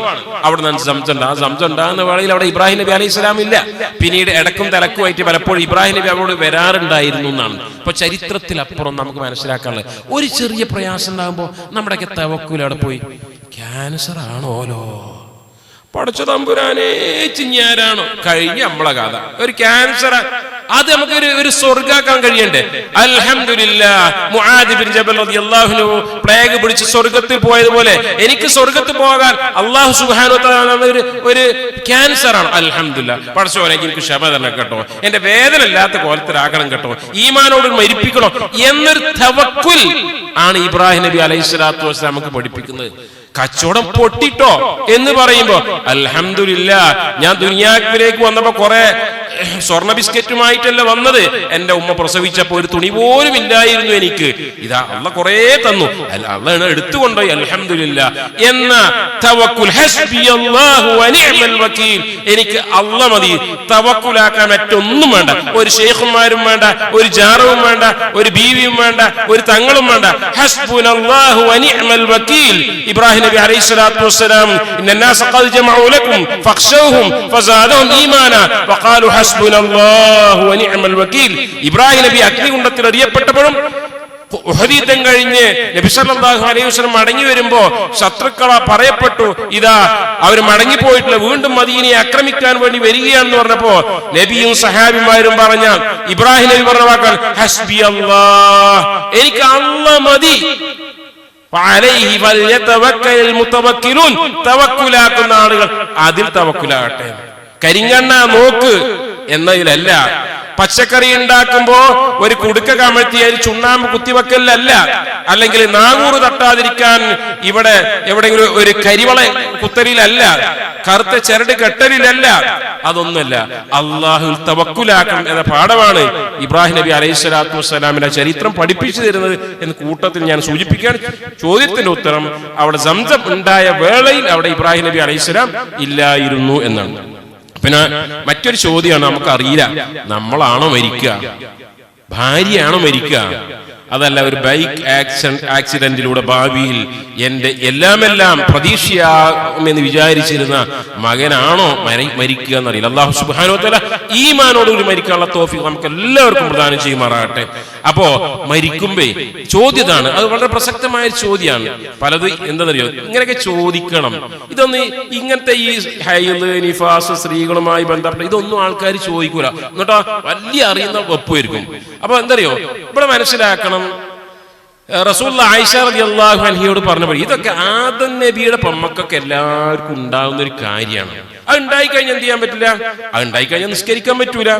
അവിടെ നിന്ന് സംസം ഉണ്ടാകുന്ന വേളയിൽ അവിടെ ഇബ്രാഹിം നബി അലൈഹിസ്സലാം ഇല്ല. പിന്നീട് ഇടക്കും തലക്കുമായിട്ട് പലപ്പോഴും ഇബ്രാഹിം നബി അവരോട് വരാറുണ്ടായിരുന്നു എന്നാണ്. അപ്പൊ ചരിത്രത്തിലപ്പുറം നമുക്ക് മനസ്സിലാക്കാനുള്ളത്, ഒരു ചെറിയ പ്രയാസം ഉണ്ടാകുമ്പോ നമ്മുടെയൊക്കെ തവക്കുൽ അവിടെ പോയി, ക്യാൻസർ ആണോലോ, പടച്ച തമ്പുരാനെ ചിഞ്ഞാരാണോ, കഴിഞ്ഞ നമ്മളെ കഥ. ഒരു ക്യാൻസർ, അത് നമുക്ക് ഒരു സ്വർഗാക്കാൻ കഴിയണ്ടേ? അൽഹംദുലില്ലാഹ്, മുആദ് ബിൻ ജബൽ റളിയല്ലാഹു അൻഹു പ്ലേഗ് പിടിച്ച് സ്വർഗത്തിൽ പോയതുപോലെ എനിക്ക് സ്വർഗത്തിൽ പോകാൻ അല്ലാഹു സുബ്ഹാനഹു വ തആല ഒരു ക്യാൻസർ ആണ്. അൽഹംദുലില്ലാഹ്, പടച്ചോനെ എനിക്ക് ക്ഷമ തരണം കേട്ടോ, എന്റെ വേദന ഇല്ലാത്ത കോലത്തിലാക്കണം കേട്ടോ, ഈമാനോട് മരിപ്പിക്കണം എന്നൊരു തവക്കുൽ ആണ് ഇബ്രാഹിം നബി അലൈഹിസ്സലാത്തു വസ്സലാം നമുക്ക് പഠിപ്പിക്കുന്നത്. കച്ചവടം പൊട്ടിട്ടോ എന്ന് പറയുമ്പോ അൽഹംദുലില്ലാഹ്, ഞാൻ ദുനിയാവിലേക്ക് വന്നപ്പോ കുറെ സ്വർണ്ണ ബിസ്ക്കറ്റുമായിട്ടല്ല വന്നത്, എന്റെ ഉമ്മ പ്രസവിച്ചപ്പോ ഒരു തുണി പോലും ഇല്ലായിരുന്നു എനിക്ക്, ഇതാ അള്ളാഹ് കുറെ തന്നു, അള്ളാഹ് എടുത്തുകൊണ്ടോയി, അൽഹംദുലില്ലാഹ് എന്ന തവക്കുൽ. ഹസ്ബിയല്ലാഹു വനിഅമൽ വകീൽ, എനിക്ക് അള്ളാഹ് മതി, തവക്കുലാക്കാൻ മറ്റൊന്നും വേണ്ട, ഒരു ശൈഖുമാരും വേണ്ട, ഒരു ജാറവും വേണ്ട, ഒരു ബീവിയും വേണ്ട, ഒരു തങ്ങളും വേണ്ട. ഹസ്ബുനല്ലാഹു വനിഅമൽ വകീൽ. ഇബ്രാഹിം നബി അലൈഹിസ്സലാത്തു വസ്സലാം, ഇന്നന്നാസ ഖദ് ജമഉ ലക്കും ഫഖ്ശൗഹും ഫസാദഹും ഈമാനാ വഖാലു ഹസ്ബുനല്ലാഹു വനിഅമൽ വകീൽ. ഇബ്രാഹിം നബി അഗ്നികുണ്ഡത്തിൽ എറിയപ്പെട്ടപ്പോഴും ഉഹദ് യുദ്ധം കഴിഞ്ഞ് നബി സല്ലല്ലാഹു അലൈഹി വസല്ലം മടങ്ങി വരുമ്പോ ശത്രുക്കള പറയപ്പെട്ടു, ഇതാ അവർ മടങ്ങിപ്പോയിട്ടില്ല, വീണ്ടും മദീനയെ ആക്രമിക്കാൻ വേണ്ടി വരികയാണെന്ന് പറഞ്ഞപ്പോ നബിയും സഹാബിമാരും പറഞ്ഞ ഇബ്രാഹിം നബി പറഞ്ഞ വാക്കാൽ ഹസ്ബി അല്ലാഹ്, എനിക്ക് അല്ലാഹ് മതി. അലൈഹി ഫൽയതവക്കൽ മുതവക്കിലൂൻ, തവക്കുലാക്കുന്ന ആളുകൾ അതിൽ തവക്കുലാകട്ടെ. കരിങ്കണ്ണ നോക്ക് എന്നതിലല്ല, പച്ചക്കറി ഉണ്ടാക്കുമ്പോ ഒരു കുടുക്ക കമഴ്ത്തി അതിൽ ചുണ്ണാമ്പ് കുത്തിവെക്കലല്ല, അല്ലെങ്കിൽ നാഗൂറ് തട്ടാതിരിക്കാൻ ഇവിടെ എവിടെയെങ്കിലും ഒരു കരിവള കുത്തലിലല്ല, കറുത്ത ചരട് കെട്ടലിലല്ല, അതൊന്നുമല്ല. അള്ളാഹുൽ തവക്കുലാക്കണം എന്ന പാഠമാണ് ഇബ്രാഹിം നബി അലൈഹി സ്വലാത്തു വസ്സലാമിന്റെ ചരിത്രം പഠിപ്പിച്ചു തരുന്നത് എന്ന് കൂട്ടത്തിൽ ഞാൻ സൂചിപ്പിക്കുകയാണ്. ചോദ്യത്തിന്റെ ഉത്തരം അവിടെ സംസം ഉണ്ടായ വേളയിൽ അവിടെ ഇബ്രാഹിം നബി അലൈഹി സ്വലാം ഇല്ലായിരുന്നു എന്നാണ്. പിന്നെ മറ്റൊരു ചോദ്യമാണ്, നമുക്കറിയില്ല, നമ്മളാണോ മരിക്കുക, ഭാര്യയാണോ മരിക്കുക, അതല്ല ഒരു ബൈക്ക് ആക്സിഡന്റിലൂടെ ഭാവിയിൽ എന്റെ എല്ലാമെല്ലാം പ്രതീക്ഷയാകുമെന്ന് വിചാരിച്ചിരുന്ന മകനാണോ മരിക്കുക എന്നറിയില്ല. അല്ലാഹു സുബ്ഹാനഹു വ തആല ഈമാനോടുകൂടി മരിക്കാനുള്ള തൗഫീഖ് നമുക്ക് എല്ലാവർക്കും പ്രദാനം ചെയ്യുമാറാകട്ടെ. അപ്പോ മരിക്കുമ്പേ ചോദ്യതാണ്, അത് വളരെ പ്രസക്തമായ ചോദ്യമാണ്. പലത് എന്താണെന്നറിയോ, ഇങ്ങനെയൊക്കെ ചോദിക്കണം. ഇതൊന്ന് ഇങ്ങനത്തെ ഈ ഹൈദ് നിഫാസ് സ്ത്രീകളുമായി ബന്ധപ്പെട്ട ഇതൊന്നും ആൾക്കാർ ചോദിക്കൂല, എന്നിട്ടോ വലിയ അറിയുന്ന വെപ്പുമായിരിക്കും. അപ്പൊ എന്തറിയോ, ഇവിടെ മനസ്സിലാക്കണം, റസൂലുള്ളാഹി ആയിഷ റളിയല്ലാഹു അൻഹയോട് പറഞ്ഞപ്പോൾ ഇതൊക്കെ ആദം നബിയുടെ പെമ്മക്കൊക്കെ എല്ലാവർക്കും ഉണ്ടാകുന്ന ഒരു കാര്യമാണ്. അത് ഉണ്ടായിക്കഴിഞ്ഞാൽ എന്ത് ചെയ്യാൻ പറ്റില്ല, അത് ഉണ്ടായിക്കഴിഞ്ഞാൽ നിസ്കരിക്കാൻ പറ്റൂല,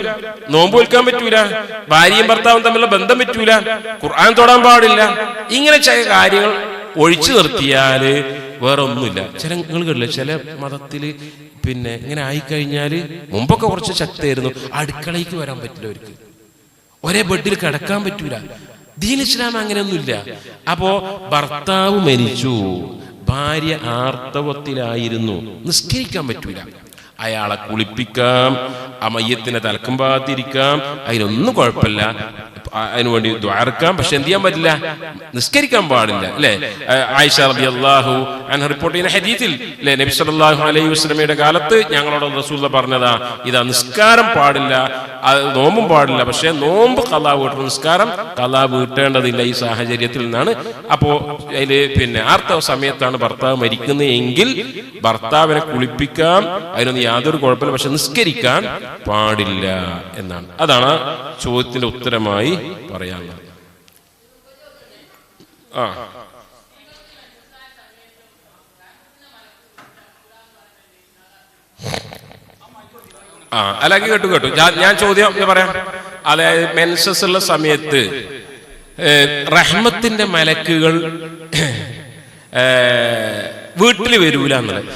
നോമ്പ് വെക്കാൻ പറ്റൂല, ഭാര്യയും ഭർത്താവും തമ്മിലുള്ള ബന്ധം പറ്റൂല, ഖുർആൻ തൊടാൻ പാടില്ല. ഇങ്ങനെ ചില കാര്യങ്ങൾ ഒഴിച്ചു നിർത്തിയാല് വേറെ ഒന്നുമില്ല. ചില നിങ്ങളില്ല, ചില മതത്തില് പിന്നെ ഇങ്ങനെ ആയിക്കഴിഞ്ഞാല് മുമ്പൊക്കെ കുറച്ച് ശക്തിയായിരുന്നു, അടുക്കളയ്ക്ക് വരാൻ പറ്റില്ല, അവർക്ക് ഒരേ ബെഡിൽ കിടക്കാൻ പറ്റൂല. ദീൻ ഇസ്ലാം അങ്ങനെയൊന്നുമില്ല. അപ്പോ ഭർത്താവ് മരിച്ചു, ഭാര്യ ആർത്തവത്തിലായിരുന്നു, നിസ്കരിക്കാൻ പറ്റൂല, അയാളെ കുളിപ്പിക്കാം, ആ മയ്യത്തിനെ തലക്കും ഭാഗത്തിരിക്കാം, അതിനൊന്നും കുഴപ്പമില്ല, അതിനുവേണ്ടി ദ്വാരക്കാം, പക്ഷെ എന്ത് ചെയ്യാൻ പറ്റില്ല, നിസ്കരിക്കാൻ പാടില്ല. അല്ലെ, ആയിഷ റളിയല്ലാഹു അൻഹ റിപ്പോർട്ട് ചെയ്യുന്ന ഹദീസിൽ അല്ലെ, നബി സല്ലല്ലാഹു അലൈഹി വസല്ലമയുടെ കാലത്ത് ഞങ്ങളോട് റസൂലുള്ളാഹി പറഞ്ഞതാ, ഇതാ നിസ്കാരം പാടില്ല, നോമ്പും പാടില്ല, പക്ഷെ നോമ്പ് ഖളാ വീട്ടണം, നിസ്കാരം ഖളാ വീട്ടേണ്ടതില്ല ഈ സാഹചര്യത്തിൽ നിന്നാണ്. അപ്പോ അതില് പിന്നെ ആർത്തവ സമയത്താണ് ഭർത്താവ് മരിക്കുന്നത് എങ്കിൽ ഭർത്താവിനെ കുളിപ്പിക്കാം, അതിനൊന്നും യാതൊരു കുഴപ്പമില്ല, പക്ഷെ നിസ്കരിക്കാൻ പാടില്ല എന്നാണ്. അതാണ് ചോദ്യത്തിന്റെ ഉത്തരമായി പറയാനുള്ളത്. അല്ലെങ്കിൽ കേട്ടു ഞാൻ ചോദ്യം പറയാം. അതായത് മെൻസസ് ഉള്ള സമയത്ത് റഹ്മത്തിന്റെ മലക്കുകൾ വീട്ടിൽ വരൂല എന്നുള്ളത്.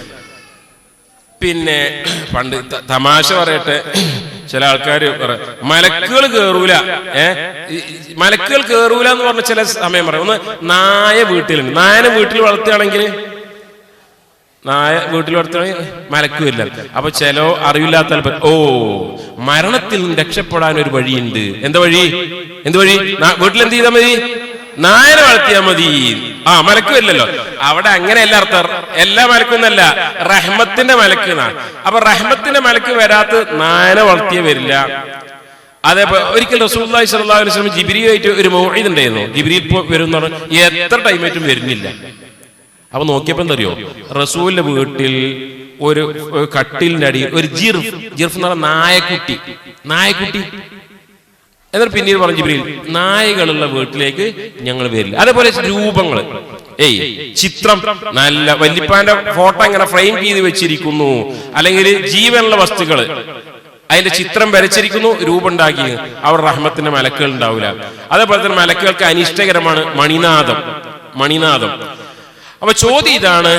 പിന്നെ പണ്ട് തമാശ പറയട്ടെ, ചില ആൾക്കാർ മലക്കുകൾ കേറൂല, മലക്കുകൾ കേറൂല എന്ന് പറഞ്ഞ ചില സമയം പറയും. ഒന്ന് നായ വീട്ടിലുണ്ട്, നായനെ വീട്ടിൽ വളർത്തുകയാണെങ്കിൽ മലക്കുമില്ല. അപ്പൊ ചിലോ അറിവില്ലാത്ത മരണത്തിൽ നിന്ന് രക്ഷപ്പെടാൻ ഒരു വഴിയുണ്ട്. എന്ത് വഴി? വീട്ടിലെന്ത് ചെയ്താൽ മതി? നായനെ വളർത്തിയാൽ മതി. മലക്കുമില്ലല്ലോ അവിടെ. അങ്ങനെയല്ല അർത്ഥം, എല്ലാ മലക്കുന്നല്ല, റഹ്മത്തിന്റെ മലക്ക് എന്നാണ്. അപ്പൊ റഹ്മത്തിന്റെ മലക്ക് വരാത്ത നായനെ വളർത്തിയ വരില്ല. അതേപോലെ ഒരിക്കൽ റസൂലുള്ളാഹി സ്വല്ലല്ലാഹു അലൈഹി വസല്ലം ജിബ്രീലായിട്ട് ഒരു മൗഇദ് ഉണ്ടായിരുന്നു. ജിബ്രീൽ വരും എന്ന് പറഞ്ഞാൽ എത്ര ടൈമായിട്ടും വരുന്നില്ല. അപ്പൊ നോക്കിയപ്പോ എന്തറിയോ, റസൂലിന്റെ വീട്ടിൽ ഒരു കട്ടിലിന്റെ അടിയിൽ ഒരു ജിർഫ് എന്ന് പറഞ്ഞ നായക്കുട്ടി. എന്നിട്ട് പിന്നീട് പറഞ്ഞു ജിബ്രീൽ, നായകളുള്ള വീട്ടിലേക്ക് ഞങ്ങൾ വരില്ല. അതേപോലെ രൂപങ്ങള്, ചിത്രം, നല്ല വല്യപ്പാന്റെ ഫോട്ടോ ഇങ്ങനെ ഫ്രെയിം ചെയ്ത് വെച്ചിരിക്കുന്നു, അല്ലെങ്കിൽ ജീവനുള്ള വസ്തുക്കള് അതിന്റെ ചിത്രം വരച്ചിരിക്കുന്നു, രൂപം ഉണ്ടാക്കി, അവിടെ റഹ്മത്തിന്റെ മലക്കുകൾ ഉണ്ടാവില്ല. അതേപോലെ തന്നെ മലക്കുകൾക്ക് അനിഷ്ടകരമാണ് മണിനാദം. അപ്പൊ ചോദ്യം ഇതാണ്,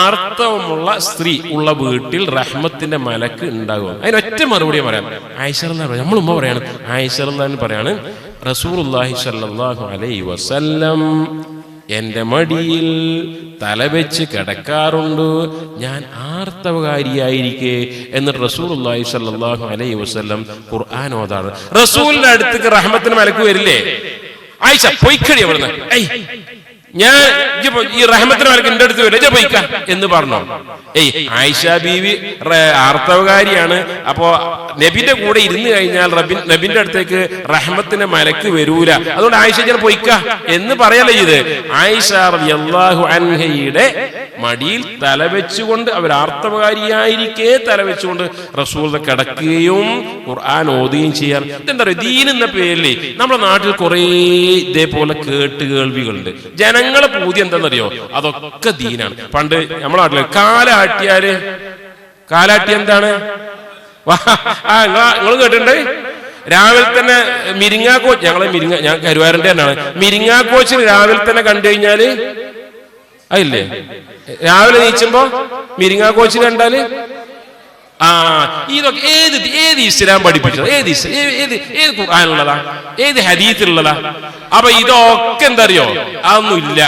ആർത്തവമുള്ള സ്ത്രീ ഉള്ള വീട്ടിൽ റഹ്മത്തിന്റെ മലക്ക് ഉണ്ടാകുക? അതിനൊറ്റ മറുപടി പറയാം. ആയിഷ റളിയല്ലാഹു, നമ്മൾ ഉമ്മ പറയാണ്, ആയിഷ റളിയല്ലാഹു പറയാണ്, റസൂലുള്ളാഹി സ്വല്ലല്ലാഹു അലൈഹി വസല്ലം എന്റെ മടിയിൽ തലവെച്ച് കിടക്കാറുണ്ട്, ഞാൻ ആർത്തവകാരിയായിരിക്കെ. എന്നിട്ട് റസൂലുള്ളാഹി സ്വല്ലല്ലാഹു അലൈഹി വസല്ലം ഖുർആൻ ഓതാറ്. റസൂലിന്റെ അടുത്തേക്ക് റഹ്മത്തിന്റെ മലക്ക് വരില്ലേ? ആയിഷ പൊയ്ക്കടി അവിടുന്ന്, ഞാൻ ഈ റഹ്മത്തിന് മലക്ക് എന്റെ അടുത്ത് വരും പോയിക്ക എന്ന് പറഞ്ഞു. ആയിഷ ബീവി ആർത്തവകാരിയാണ്. അപ്പോ നബിന്റെ കൂടെ ഇരുന്ന് കഴിഞ്ഞാൽ നബിന്റെ അടുത്തേക്ക് റഹ്മത്തിന്റെ മലക്ക് വരൂല. അതുകൊണ്ട് ആയിഷ ഞാൻ പോയിക്ക എന്ന് പറയല്ലേ ഇത്. ആയിഷ റളിയല്ലാഹു അൻഹയുടെ മടിയിൽ തലവെച്ചുകൊണ്ട്, അവർ ആർത്തവകാരിയായിരിക്കെ തലവെച്ചുകൊണ്ട് റസൂൽ കിടക്കുകയും ഖുർആൻ ഓതുകയും ചെയ്യാൻ. എന്താ പറയുക, ദീൻ എന്ന പേരിൽ നമ്മുടെ നാട്ടിൽ കുറേ ഇതേപോലെ കേട്ടുകേൾവികളുണ്ട്. ജനങ്ങളെ പൂതി എന്താണെന്നറിയോ, അതൊക്കെ ദീനാണ്. പണ്ട് നമ്മുടെ നാട്ടില് കാലാട്ടി എന്താണ്, നിങ്ങൾ കേട്ടിട്ടുണ്ട്? രാവിലെ തന്നെ മിരിങ്ങാക്കോച്ച്, ഞാൻ കരുവാരന്റെ തന്നെയാണ്. മിരിങ്ങാക്കോച്ചിന് രാവിലെ തന്നെ കണ്ടു കഴിഞ്ഞാല് അതില്ലേ, രാവിലെ നീച്ചുമ്പോ മിരിങ്ങാക്കോച്ചിന് കണ്ടാല് ഇതൊക്കെ ഏത് ഇസ്ലാം പഠിപ്പിച്ചത്, ഏത് ഖുർആനിലുള്ളതാ, ഏത് ഹദീസിലുള്ളതാ? അപ്പൊ ഇതൊക്കെ എന്താ അറിയോ, അതൊന്നും ഇല്ല.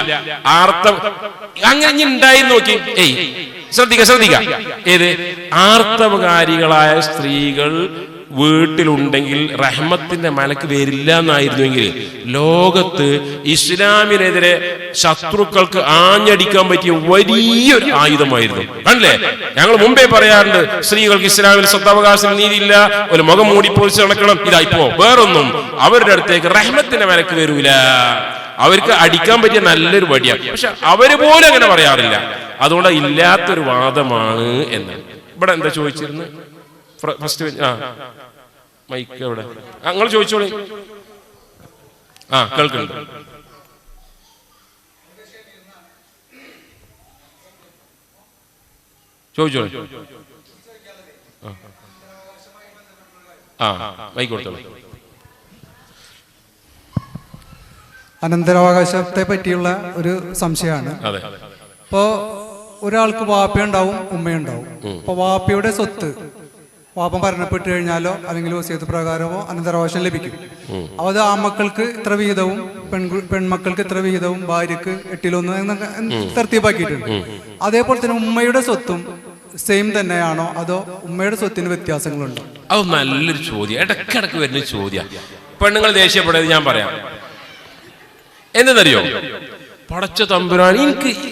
അങ്ങനെ ഇനി ഉണ്ടായി നോക്കി. ശ്രദ്ധിക്ക ഏത് ആർത്തവകാരികളായ സ്ത്രീകൾ വീട്ടിലുണ്ടെങ്കിൽ റഹ്മത്തിന്റെ മലക്ക് വരില്ല എന്നായിരുന്നുവെങ്കിൽ ലോകത്ത് ഇസ്ലാമിനെതിരെ ശത്രുക്കൾക്ക് ആഞ്ഞടിക്കാൻ പറ്റിയ വലിയൊരു ആയുധമായിരുന്നു. കണ്ടില്ലേ, ഞങ്ങൾ മുമ്പേ പറയാറുണ്ട്, സ്ത്രീകൾക്ക് ഇസ്ലാമിൽ സ്വത്തവകാശം നീതിയില്ല, ഒരു മുഖം മൂടി പൊളിച്ച് നടക്കണം. ഇതായിപ്പോ വേറൊന്നും അവരുടെ അടുത്തേക്ക് റഹ്മത്തിന്റെ മലക്ക് വരൂല. അവർക്ക് അടിക്കാൻ പറ്റിയ നല്ലൊരു വടിയാണ്. പക്ഷെ അവര് പോലും അങ്ങനെ പറയാറില്ല. അതുകൊണ്ട് ഇല്ലാത്തൊരു വാദമാണ് എന്നാണ്. ഇവിടെ എന്താ ചോദിച്ചിരുന്നത് ഫസ്റ്റ്? മൈക്ക് എവിടെ? നിങ്ങൾ ചോദിച്ചോളൂ. കേൾക്കുന്നുണ്ട്. ചോദിച്ചോളൂ. മൈക്ക് കൊടുത്തോളൂ. അനന്തരാവകാശത്തെ പറ്റിയുള്ള ഒരു സംശയമാണ്. ഇപ്പോ ഒരാൾക്ക് വാപ്പയുണ്ടാവും, ഉമ്മയുണ്ടാവും. അപ്പൊ വാപ്പയുടെ സ്വത്ത് വാപ്പ മരണപ്പെട്ട് കഴിഞ്ഞാലോ അല്ലെങ്കിൽ വസിയത്ത് പ്രകാരമോ അനന്തരാവകാശം ലഭിക്കും. അത് ആൺമക്കൾക്ക് ഇത്ര വീതവും പെൺമക്കൾക്ക് ഇത്ര വീതവും ഭാര്യക്ക് 8-1 എന്നൊക്കെ തർത്തീപാക്കിയിട്ടുണ്ട്. അതേപോലെ തന്നെ ഉമ്മയുടെ സ്വത്തും സെയിം തന്നെയാണോ, അതോ ഉമ്മയുടെ സ്വത്തിന് വ്യത്യാസങ്ങളുണ്ടോ? അത് നല്ലൊരു ചോദ്യം, ഇടക്കിടക്ക് വരുന്ന ചോദ്യം. പെണ്ണുങ്ങൾ ദേഷ്യപ്പെടുന്നത് ഞാൻ പറയാം. എന്തെന്നറിയോ, പടച്ച തമ്പുരാൻ,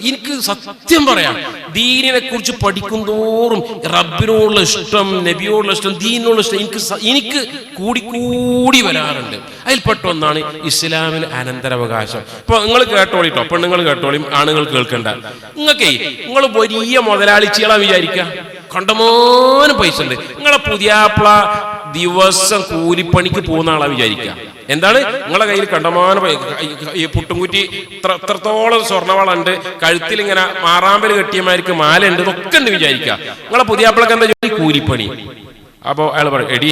എനിക്ക് സത്യം പറയാം, ദീനിനെ കുറിച്ച് പഠിക്കും തോറും റബ്ബിനോടുള്ള ഇഷ്ടം, നബിയോടുള്ള ഇഷ്ടം, ദീനിനോടുള്ള ഇഷ്ടം എനിക്ക് കൂടി വരാറുണ്ട്. അതിൽപ്പെട്ട ഒന്നാണ് ഇസ്ലാമിന് അനന്തരാവകാശം. ഇപ്പൊ നിങ്ങൾ കേട്ടോളിട്ടോ, പെണ്ണുങ്ങൾ കേട്ടോളിയും, ആണുങ്ങൾ കേൾക്കണ്ട. നിങ്ങൾ വലിയ മുതലാളിച്ചികളാ വിചാരിക്കുക, കണ്ടമാനം പൈസ ഉണ്ട്. നിങ്ങളെ പുതിയാപ്ല ദിവസം കൂലിപ്പണിക്ക് പോകുന്ന ആളാ വിചാരിക്കുക. എന്താണ്, നിങ്ങളെ കയ്യിൽ കണ്ടമാനം ഈ പുട്ടുംകുറ്റി എത്രത്തോളം സ്വർണ്ണവളുണ്ട്, കഴുത്തിൽ ഇങ്ങനെ മാറാമ്പല് കെട്ടിയമാർക്ക് മാല ഉണ്ട്, ഇതൊക്കെ ഉണ്ട് വിചാരിക്കുക. നിങ്ങളെ പുതിയാപ്പിളക്ക് എന്താ ജോലി? കൂലിപ്പണി. അപ്പൊ അയാൾ പറയും, എടി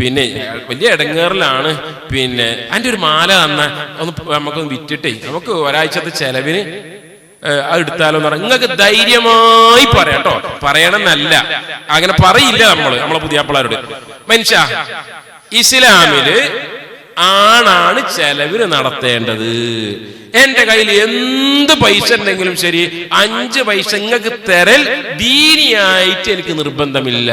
പിന്നെ വലിയ ഇടങ്ങേറിലാണ്, പിന്നെ അതിന്റെ ഒരു മാല തന്ന ഒന്ന് നമുക്കൊന്ന് വിറ്റിട്ടേ നമുക്ക് ഒരാഴ്ചത്തെ ചെലവിന് അത് എടുത്താലോ എന്ന് പറഞ്ഞാൽ നിങ്ങൾക്ക് ധൈര്യമായി പറയാം കേട്ടോ. പറയണമെന്നല്ല, അങ്ങനെ പറയില്ല നമ്മളെ പുതിയാപ്പിളാരോട്. മനുഷ്യ, ഇസ്ലാമില് ആണാണ് ചെലവിന് നടത്തേണ്ടത്. എന്റെ കയ്യിൽ എന്ത് പൈസ ഉണ്ടെങ്കിലും ശരി, 5 പൈസ നിങ്ങൾക്ക് തരൽ ദീനിയായിട്ട് എനിക്ക് നിർബന്ധമില്ല.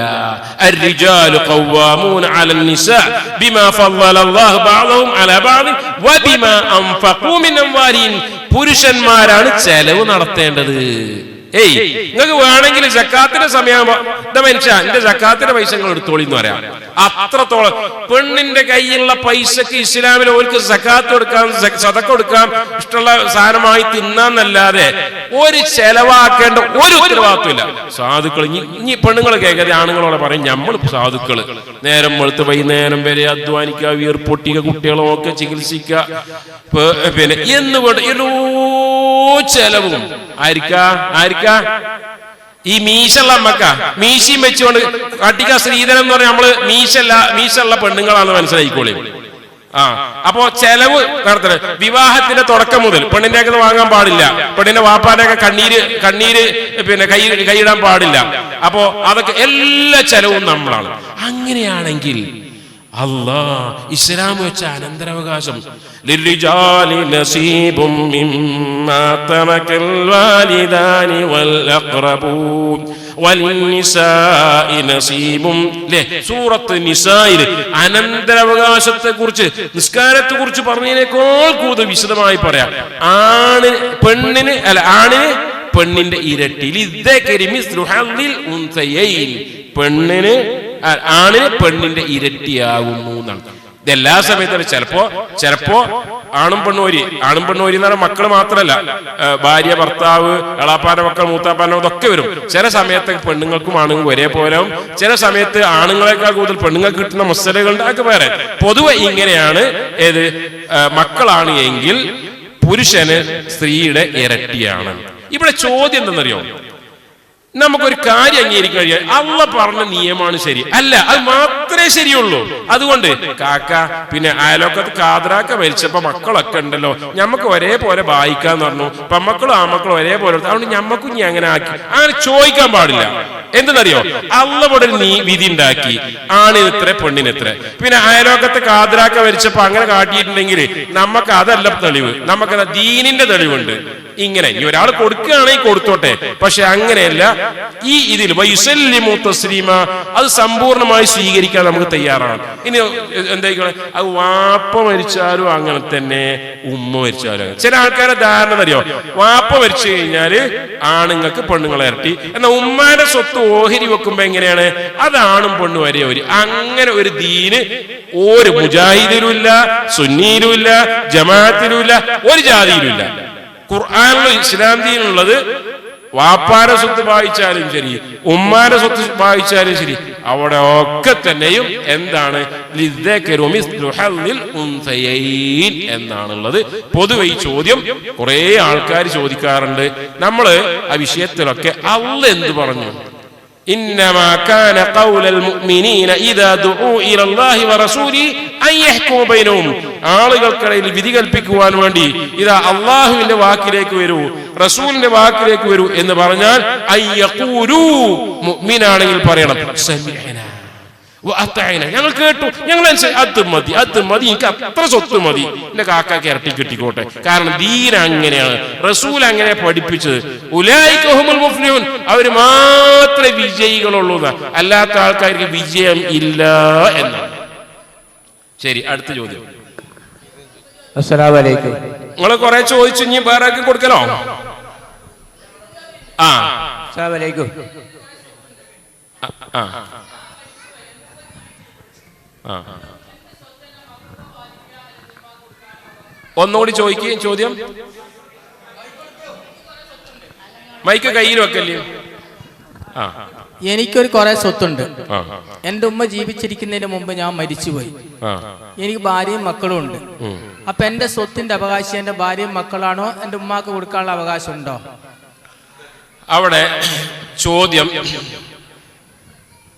الرجال قوامون على النساء بما فضل الله بعضهم على بعض وبما أنفقوا من أموالهم. പുരുഷന്മാരാണ് ചെലവ് നടത്തേണ്ടത്. നിങ്ങൾക്ക് വേണമെങ്കിൽ സക്കാത്തിന്റെ സമയമാകുമ്പോ എന്താ മനുഷ്യ, എന്റെ സക്കാത്തിന്റെ പൈസ നിങ്ങൾ എടുത്തോളി എന്ന് പറയാം. അത്രത്തോളം പെണ്ണിന്റെ കയ്യിലുള്ള പൈസക്ക് ഇസ്ലാമിൽ ഓർക്ക് സക്കാത്ത് കൊടുക്കാം, സദഖ കൊടുക്കാം, ഇഷ്ടമുള്ള സാധനമായി തിന്നാന്നല്ലാതെ ഒരു ചെലവാക്കേണ്ട ഒരു ഉത്തരവാദിത്വമില്ല. സാധുക്കൾ ഇനി പെണ്ണുങ്ങൾ കേൾക്കാതെ ആണുങ്ങളോടെ പറയും, നമ്മൾ സാധുക്കള് നേരം വെളുത്ത് വൈകുന്നേരം വരെ അധ്വാനിക്കുക, വീർപ്പൊട്ടിക, കുട്ടികളെ ഒക്കെ ചികിത്സിക്കുക, പിന്നെ എന്നുകൊണ്ട് എല്ലോ ചെലവും ആയിരിക്കാ ഈ മീശുള്ള അമ്മക്ക മീശയും വെച്ചുകൊണ്ട് കാട്ടിക്ക ശ്രീധരൻ എന്ന് പറഞ്ഞാൽ നമ്മള് മീശുള്ള പെണ്ണുങ്ങളാണെന്ന് മനസ്സിലായിക്കോളി. അപ്പോ ചെലവ് നടത്തണം. വിവാഹത്തിന്റെ തുടക്കം മുതൽ പെണ്ണിന്റെ ഒക്കെ വാങ്ങാൻ പാടില്ല, പെണ്ണിന്റെ വാപ്പാന്റെ ഒക്കെ കണ്ണീര് പിന്നെ കൈയിടാൻ പാടില്ല. അപ്പോ അതൊക്കെ എല്ലാ ചെലവും നമ്മളാണ്. അങ്ങനെയാണെങ്കിൽ അല്ലാ, ഇസ്ലാം വെച്ച അനന്തരാവകാശം. ലിർരിജാലി നസീബും മിമ്മാ തറകൽ വാലിദാനി വൽ അഖ്റബൂൻ വലിന്നിസാഇ നസീബും. സൂറത്ത് നിസായിൽ അനന്തരാവകാശത്തെ കുറിച്ച്, നിസ്കാരത്തെ കുറിച്ച് പറഞ്ഞതിനേക്കാൾ കൂടുതൽ വിശദമായി പറയാം. ആണിന് പെണ്ണിന്റെ ഇരട്ടി. പെണ്ണിന് ആണിന് പെണ്ണിന്റെ ഇരട്ടിയാകുന്നു എന്നാണ്. ഇതെല്ലാ സമയത്തും ചിലപ്പോ ആണും പെണ്ണൂരി എന്ന് പറഞ്ഞാൽ മക്കള് മാത്രമല്ല, ഭാര്യ, ഭർത്താവ്, എളാപ്പാന്റെ മക്കൾ, മൂത്താപ്പാന്റെ ഇതൊക്കെ വരും. ചില സമയത്ത് പെണ്ണുങ്ങൾക്കും ആണുങ്ങൾക്കും ഒരേപോലെ ആവും. ചില സമയത്ത് ആണുങ്ങളെക്കാൾ കൂടുതൽ പെണ്ണുങ്ങൾക്ക് കിട്ടുന്ന മസലകളുടെ ഒക്കെ വേറെ. പൊതുവെ ഇങ്ങനെയാണ്. ഏത് മക്കളാണ് എങ്കിൽ പുരുഷന് സ്ത്രീയുടെ ഇരട്ടിയാണ്. ഇവിടെ ചോദ്യം എന്തെന്നറിയോ? നമുക്കൊരു കാര്യം അംഗീകരിക്കാൻ കഴിയാം. അള്ളാഹ് പറഞ്ഞ നിയമമാണ് ശരി, അല്ല അത് മാത്രമേ ശരിയുള്ളൂ. അതുകൊണ്ട് കാക്ക പിന്നെ അയലോക്കത്ത് കാതറാക്ക മരിച്ചപ്പോ മക്കളൊക്കെ ഉണ്ടല്ലോ, ഞമ്മക്ക് ഒരേപോലെ വായിക്കാന്ന് പറഞ്ഞു. പെമ്മക്കളും ആമക്കളും ഒരേപോലെ. അതുകൊണ്ട് ഞമ്മക്കും ഇനി അങ്ങനെ ആക്കി അങ്ങനെ ചോദിക്കാൻ പാടില്ല. എന്തെന്നറിയോ? അള്ളാഹ് നീ വിധി ഉണ്ടാക്കി, ആണിന് ഇത്ര പെണ്ണിന് ഇത്ര. പിന്നെ അയലോക്കത്തെ കാതറാക്ക മരിച്ചപ്പോ അങ്ങനെ കാട്ടിയിട്ടുണ്ടെങ്കിൽ നമുക്ക് അതല്ല തെളിവ്, നമുക്കത് ദീനിന്റെ തെളിവുണ്ട്. ഇങ്ങനെ ഈ ഒരാൾ കൊടുക്കുകയാണെങ്കിൽ കൊടുത്തോട്ടെ, പക്ഷെ അങ്ങനെയല്ല. ഈ ഇതിൽ വയുസല്ലിമു തസ്ലീമ, അത് സമ്പൂർണമായി സ്വീകരിക്കാൻ നമുക്ക് തയ്യാറാണ്. ഇനി എന്തായിക്കോളെ, അത് വാപ്പ മരിച്ചാലും അങ്ങനെ തന്നെ, ഉമ്മ മരിച്ചാലും. ചില ആൾക്കാരെ ധാരണ അറിയോ? വാപ്പ മരിച്ചു കഴിഞ്ഞാല് ആണുങ്ങൾക്ക് പെണ്ണുങ്ങളെ ഇരട്ടി, എന്നാൽ ഉമ്മാന്റെ സ്വത്ത് ഓഹരി വെക്കുമ്പോ എങ്ങനെയാണ്? അതാണും പെണ്ണും വരെ ഒരു. അങ്ങനെ ഒരു ദീന് ഒരു മുജാഹിദിലും ഇല്ല, സുന്നിയിലും ഇല്ല, ജമാഅത്തിലും ഇല്ല, ഒരു ജാതിയിലും ഇല്ല. ഖുർആനിലും ഇസ്ലാം ദീനുള്ളത് വാപ്പാരെ സ്വത്ത് വായിച്ചാലും ശരി, ഉമ്മാരെ സ്വത്ത് വായിച്ചാലും ശരി, അവിടെ ഒക്കെ തന്നെയും എന്താണ്? എന്നാണുള്ളത്. പൊതുവെ ഈ ചോദ്യം കുറെ ആൾക്കാർ ചോദിക്കാറുണ്ട്. നമ്മള് ആ വിഷയത്തിലൊക്കെ അള്ളാഹ് എന്ത് പറഞ്ഞു? إنما كان قول المؤمنين إذا دعوا إلى الله ورسوله أن يحكموا بينهم. ആളുകൾക്കിടയിൽ വിധി കൽപ്പിക്കുവാൻ വേണ്ടി ഇതാ അള്ളാഹുവിന്റെ വാക്കിലേക്ക് വരൂ, റസൂലിന്റെ വാക്കിലേക്ക് വരൂ എന്ന് പറഞ്ഞാൽ അയ്യഖൂലു, മുഅ്മിനാണെങ്കിൽ പറയണം സമിഅനാ വഅതഅനാ, ഞങ്ങൾ കേട്ടു, ഞങ്ങൾ അത് മതി, എനിക്ക് അത്ര സ്വത്ത് മതി, എന്റെ കാക്കാക്ക് ഇരട്ടി കിട്ടിക്കോട്ടെ. കാരണം ദീൻ അങ്ങനെയാണ്, റസൂൽ അങ്ങനെ പഠിപ്പിച്ചത്. ഉലൈക ഹുമുൽ മുഫ്ലിഹൂൻ, അവർ മാത്രമേ വിജയികളുള്ളൂ, അല്ലാത്ത ആൾക്കാർക്ക് വിജയം ഇല്ല എന്നാണ്. ശരി, അടുത്ത ചോദ്യം. അസ്സലാമു അലൈക്കും. നിങ്ങൾ കുറെ ചോദിച്ചു, ഇനി വേറെ ആർക്കും കൊടുക്കലോ? അസ്സലാമു അലൈക്കും. ഒന്നുകൂടി ചോദിക്കുകയും ചോദ്യം. മൈക്ക് കയ്യിൽ വെക്കല്ലേ? എനിക്കൊരു കുറെ സ്വത്തുണ്ട്. എന്റെ ഉമ്മ ജീവിച്ചിരിക്കുന്നതിന് മുമ്പ് ഞാൻ മരിച്ചുപോയി. എനിക്ക് ഭാര്യയും മക്കളും ഉണ്ട്. അപ്പൊ എന്റെ സ്വത്തിന്റെ അവകാശം എന്റെ ഭാര്യയും മക്കളാണോ, എന്റെ ഉമ്മാക്ക് കൊടുക്കാനുള്ള അവകാശം ഉണ്ടോ? അവിടെ ചോദ്യം,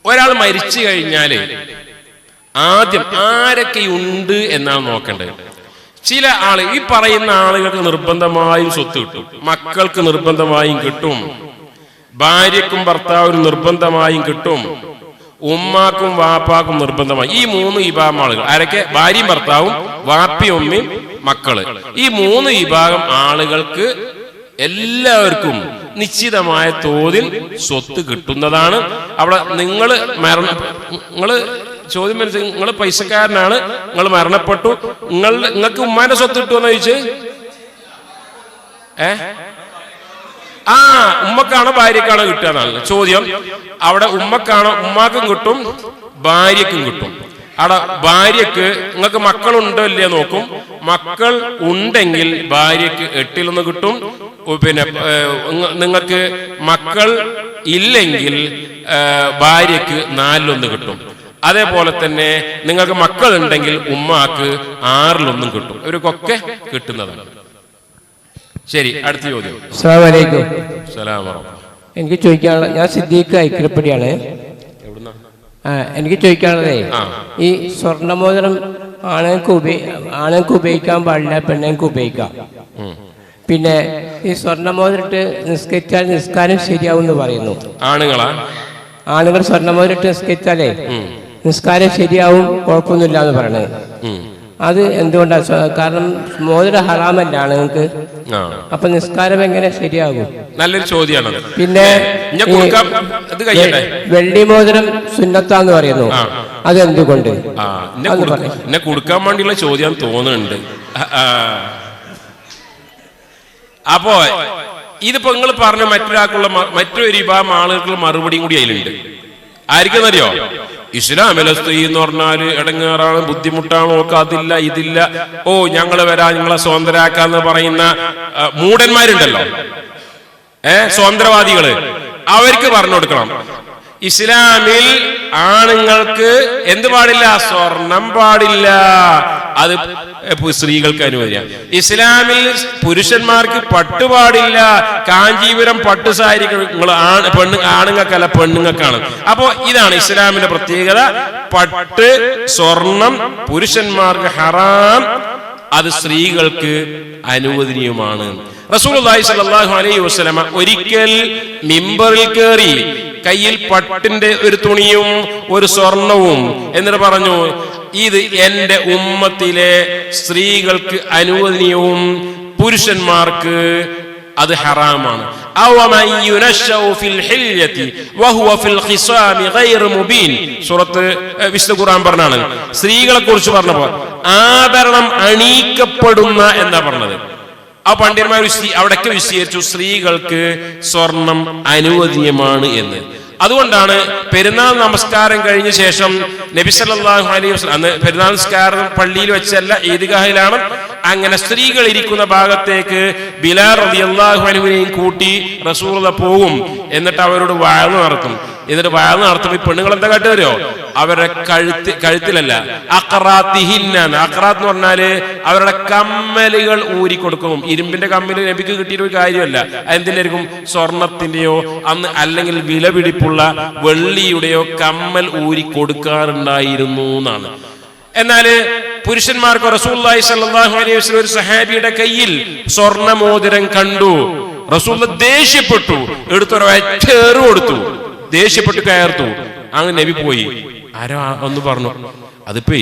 ഒരാൾ മരിച്ചു കഴിഞ്ഞാല് ആദ്യം ആരൊക്കെയുണ്ട് എന്നാണ് നോക്കേണ്ടത്. ചില ഈ പറയുന്ന ആളുകൾക്ക് നിർബന്ധമായും സ്വത്ത് കിട്ടും, മക്കൾക്ക് നിർബന്ധമായും കിട്ടും, ഭാര്യക്കും ഭർത്താവിനും നിർബന്ധമായും കിട്ടും, ഉമ്മാക്കും വാപ്പാക്കും നിർബന്ധമായി. ഈ മൂന്ന് വിഭാഗം ആളുകൾ ആരൊക്കെ? ഭാര്യയും ഭർത്താവും, വാപ്പയും ഉമ്മയും മക്കള്. ഈ മൂന്ന് വിഭാഗം ആളുകൾക്ക് എല്ലാവർക്കും നിശ്ചിതമായ തോതിൽ സ്വത്ത് കിട്ടുന്നതാണ്. അവിടെ നിങ്ങള് ചോദ്യം മനസ്സിലാക്കി, നിങ്ങൾ പൈസക്കാരനാണ്, നിങ്ങൾ മരണപ്പെട്ടു, നിങ്ങൾക്ക് ഉമ്മാന്റെ സ്വത്ത് കിട്ടുമെന്ന് ചോദിച്ച് ഉമ്മക്കാണോ ഭാര്യക്കാണോ കിട്ടുക എന്നാണ് ചോദ്യം. അവിടെ ഉമ്മാക്കും കിട്ടും, ഭാര്യക്കും കിട്ടും. അവിടെ ഭാര്യക്ക് നിങ്ങൾക്ക് മക്കളുണ്ടോ ഇല്ലയോ നോക്കും. മക്കൾ ഉണ്ടെങ്കിൽ ഭാര്യക്ക് 8 കിട്ടും. പിന്നെ നിങ്ങൾക്ക് മക്കൾ ഇല്ലെങ്കിൽ ഭാര്യക്ക് 4 കിട്ടും. അതേപോലെ തന്നെ നിങ്ങൾക്ക് മക്കൾ ഉണ്ടെങ്കിൽ ഉമ്മാക്ക് 6 കിട്ടും. ഇവർക്കൊക്കെ കിട്ടുന്നതാണ്. ശരി, അടുത്ത ചോദ്യം. അസ്സലാമു അലൈക്കും. എനിക്ക് ചോദിക്കാനുള്ള, ഞാൻ സിദ്ദീഖ് ഐക്യപ്പടിയാണ്. എനിക്ക് ചോദിക്കാനുള്ളതേ, ഈ സ്വർണ്ണമോതിരം ആണുങ്ങൾക്ക് ഉപയോഗിക്കാൻ പാടില്ല, പെണ്ണുങ്ങൾക്ക് ഉപയോഗിക്കാം. പിന്നെ ഈ സ്വർണ്ണമോതിരിട്ട് നിസ്കരിച്ചാൽ നിസ്കാരം ശരിയാവും എന്ന് പറയുന്നു. ആണുങ്ങൾ സ്വർണ്ണമോതിരിട്ട് നിസ്കരിച്ചാലേ നിസ്കാരം ശരിയാവും, കുഴപ്പമൊന്നുമില്ല എന്ന് പറയണത്. അത് എന്തുകൊണ്ടാണ്? കാരണം മോതിരം ഹറാമല്ലാണ് നിങ്ങൾക്ക്, അപ്പൊ നിസ്കാരം എങ്ങനെ ശരിയാകും? നല്ലൊരു ചോദ്യമാണ്. പിന്നെ വെള്ളി മോതിരം സുന്നത്താന്ന് പറയുന്നു, അതെന്തുകൊണ്ട്? എന്നെ കൊടുക്കാൻ വേണ്ടിയുള്ള ചോദ്യം തോന്നുന്നുണ്ട്. അപ്പോ ഇതിപ്പോ നിങ്ങൾ പറഞ്ഞ മറ്റൊരു വിഭാഗം ആളുകൾക്കുള്ള മറുപടിയും കൂടി അതിലുണ്ട്. ആയിരിക്കുന്നറിയോ? ഇസ്ലാമിലെ സ്ത്രീ എന്ന് പറഞ്ഞാല് ഇടങ്ങേറാണ്, ബുദ്ധിമുട്ടാണ്, നോക്കുക അതില്ല ഇതില്ല, ഓ ഞങ്ങള് വരാ നിങ്ങളെ സ്വതന്ത്രരാക്കാന്ന് പറയുന്ന മൂഢന്മാരുണ്ടല്ലോ, സ്വതന്ത്രവാദികള്. അവർക്ക് പറഞ്ഞു കൊടുക്കണം, ഇസ്ലാമിൽ ആണുങ്ങൾക്ക് എന്ത് പാടില്ല? സ്വർണം പാടില്ല, അത് സ്ത്രീകൾക്ക് അനുവദിക്കാം. ഇസ്ലാമിൽ പുരുഷന്മാർക്ക് പട്ട് പാടില്ല, കാഞ്ചീപുരം പട്ട് സാരി ആണുങ്ങൾക്കല്ല പെണ്ണുങ്ങൾക്കാണ്. അപ്പോ ഇതാണ് ഇസ്ലാമിന്റെ പ്രത്യേകത. പട്ട് സ്വർണം പുരുഷന്മാർക്ക് ഹറാം, അത് സ്ത്രീകൾക്ക് അനുവദനീയമാണ്. റസൂലുള്ളാഹി സ്വല്ലല്ലാഹു അലൈഹി വസല്ലമ ഒരിക്കൽ മിമ്പറിൽ കയറി കയ്യിൽ പട്ടിന്റെ ഒരു തുണിയും ഒരു സ്വർണവും എന്നിട്ട് പറഞ്ഞു, ഇത് എന്റെ ഉമ്മത്തിലെ സ്ത്രീകൾക്ക് അനുവദനീയവും പുരുഷന്മാർക്ക് അത് ഹറാമാണ്. സൂറത്ത് വിശുദ്ധ ഖുർആൻ പറഞ്ഞാണ്. സ്ത്രീകളെ കുറിച്ച് പറഞ്ഞപ്പോ ആഭരണം അണിയിക്കപ്പെടുന്ന എന്നാ പറഞ്ഞത്. ആ പണ്ഡിതന്മാർ അവിടൊക്കെ വിശദീകരിച്ചു സ്ത്രീകൾക്ക് സ്വർണം അനുവദനീയമാണ് എന്ന്. അതുകൊണ്ടാണ് പെരുന്നാൾ നമസ്കാരം കഴിഞ്ഞ ശേഷം നബി സല്ലല്ലാഹു അലൈഹി വസല്ലം, അന്ന് പെരുന്നാൾ നമസ്കാരം പള്ളിയിൽ വെച്ചല്ല ഈദ്ഗാഹിലാണ്, അങ്ങനെ സ്ത്രീകൾ ഇരിക്കുന്ന ഭാഗത്തേക്ക് ബിലാൽ റളിയല്ലാഹു അൻഹുവിനെയും കൂട്ടി റസൂലുള്ളാഹി പോകും. എന്നിട്ട് അവരോട് വഅദ് നടത്തും. എന്നിട്ട് വഅദ് നടത്തുമ്പോൾ പെണ്ണുങ്ങൾ എന്താ കാട്ടുവരോ? അവരുടെ കഴുത്തിലല്ല, അഖറാത്തിഹിന്ന, അഖറാത്ത് എന്ന് പറഞ്ഞാല് അവരുടെ കമ്മലുകൾ ഊരി കൊടുക്കും. ഇരുമ്പിന്റെ കമ്മല് നബിക്ക് കിട്ടിയൊരു കാര്യമല്ല, എന്തിനായിരിക്കും? സ്വർണത്തിന്റെയോ അന്ന് അല്ലെങ്കിൽ വില പിടിപ്പുള്ള വെള്ളിയുടെയോ കമ്മൽ ഊരി കൊടുക്കാറുണ്ടായിരുന്നു എന്നാണ്. എന്നാല് പുരുഷന്മാർക്ക് റസൂലുള്ളാഹി സ്വല്ലല്ലാഹു അലൈഹി വസല്ലം ഒരു സഹാബിയുടെ കയ്യിൽ സ്വർണ്ണമോതിരം കണ്ടു. റസൂലുള്ളാഹി ദേഷ്യപ്പെട്ടു, എടുത്തൊരു കൊടുത്തു, ദേഷ്യപ്പെട്ട് കയർത്തു. അങ്ങ് നബി പോയി. ആരോ ഒന്ന് പറഞ്ഞു, അതിപ്പോ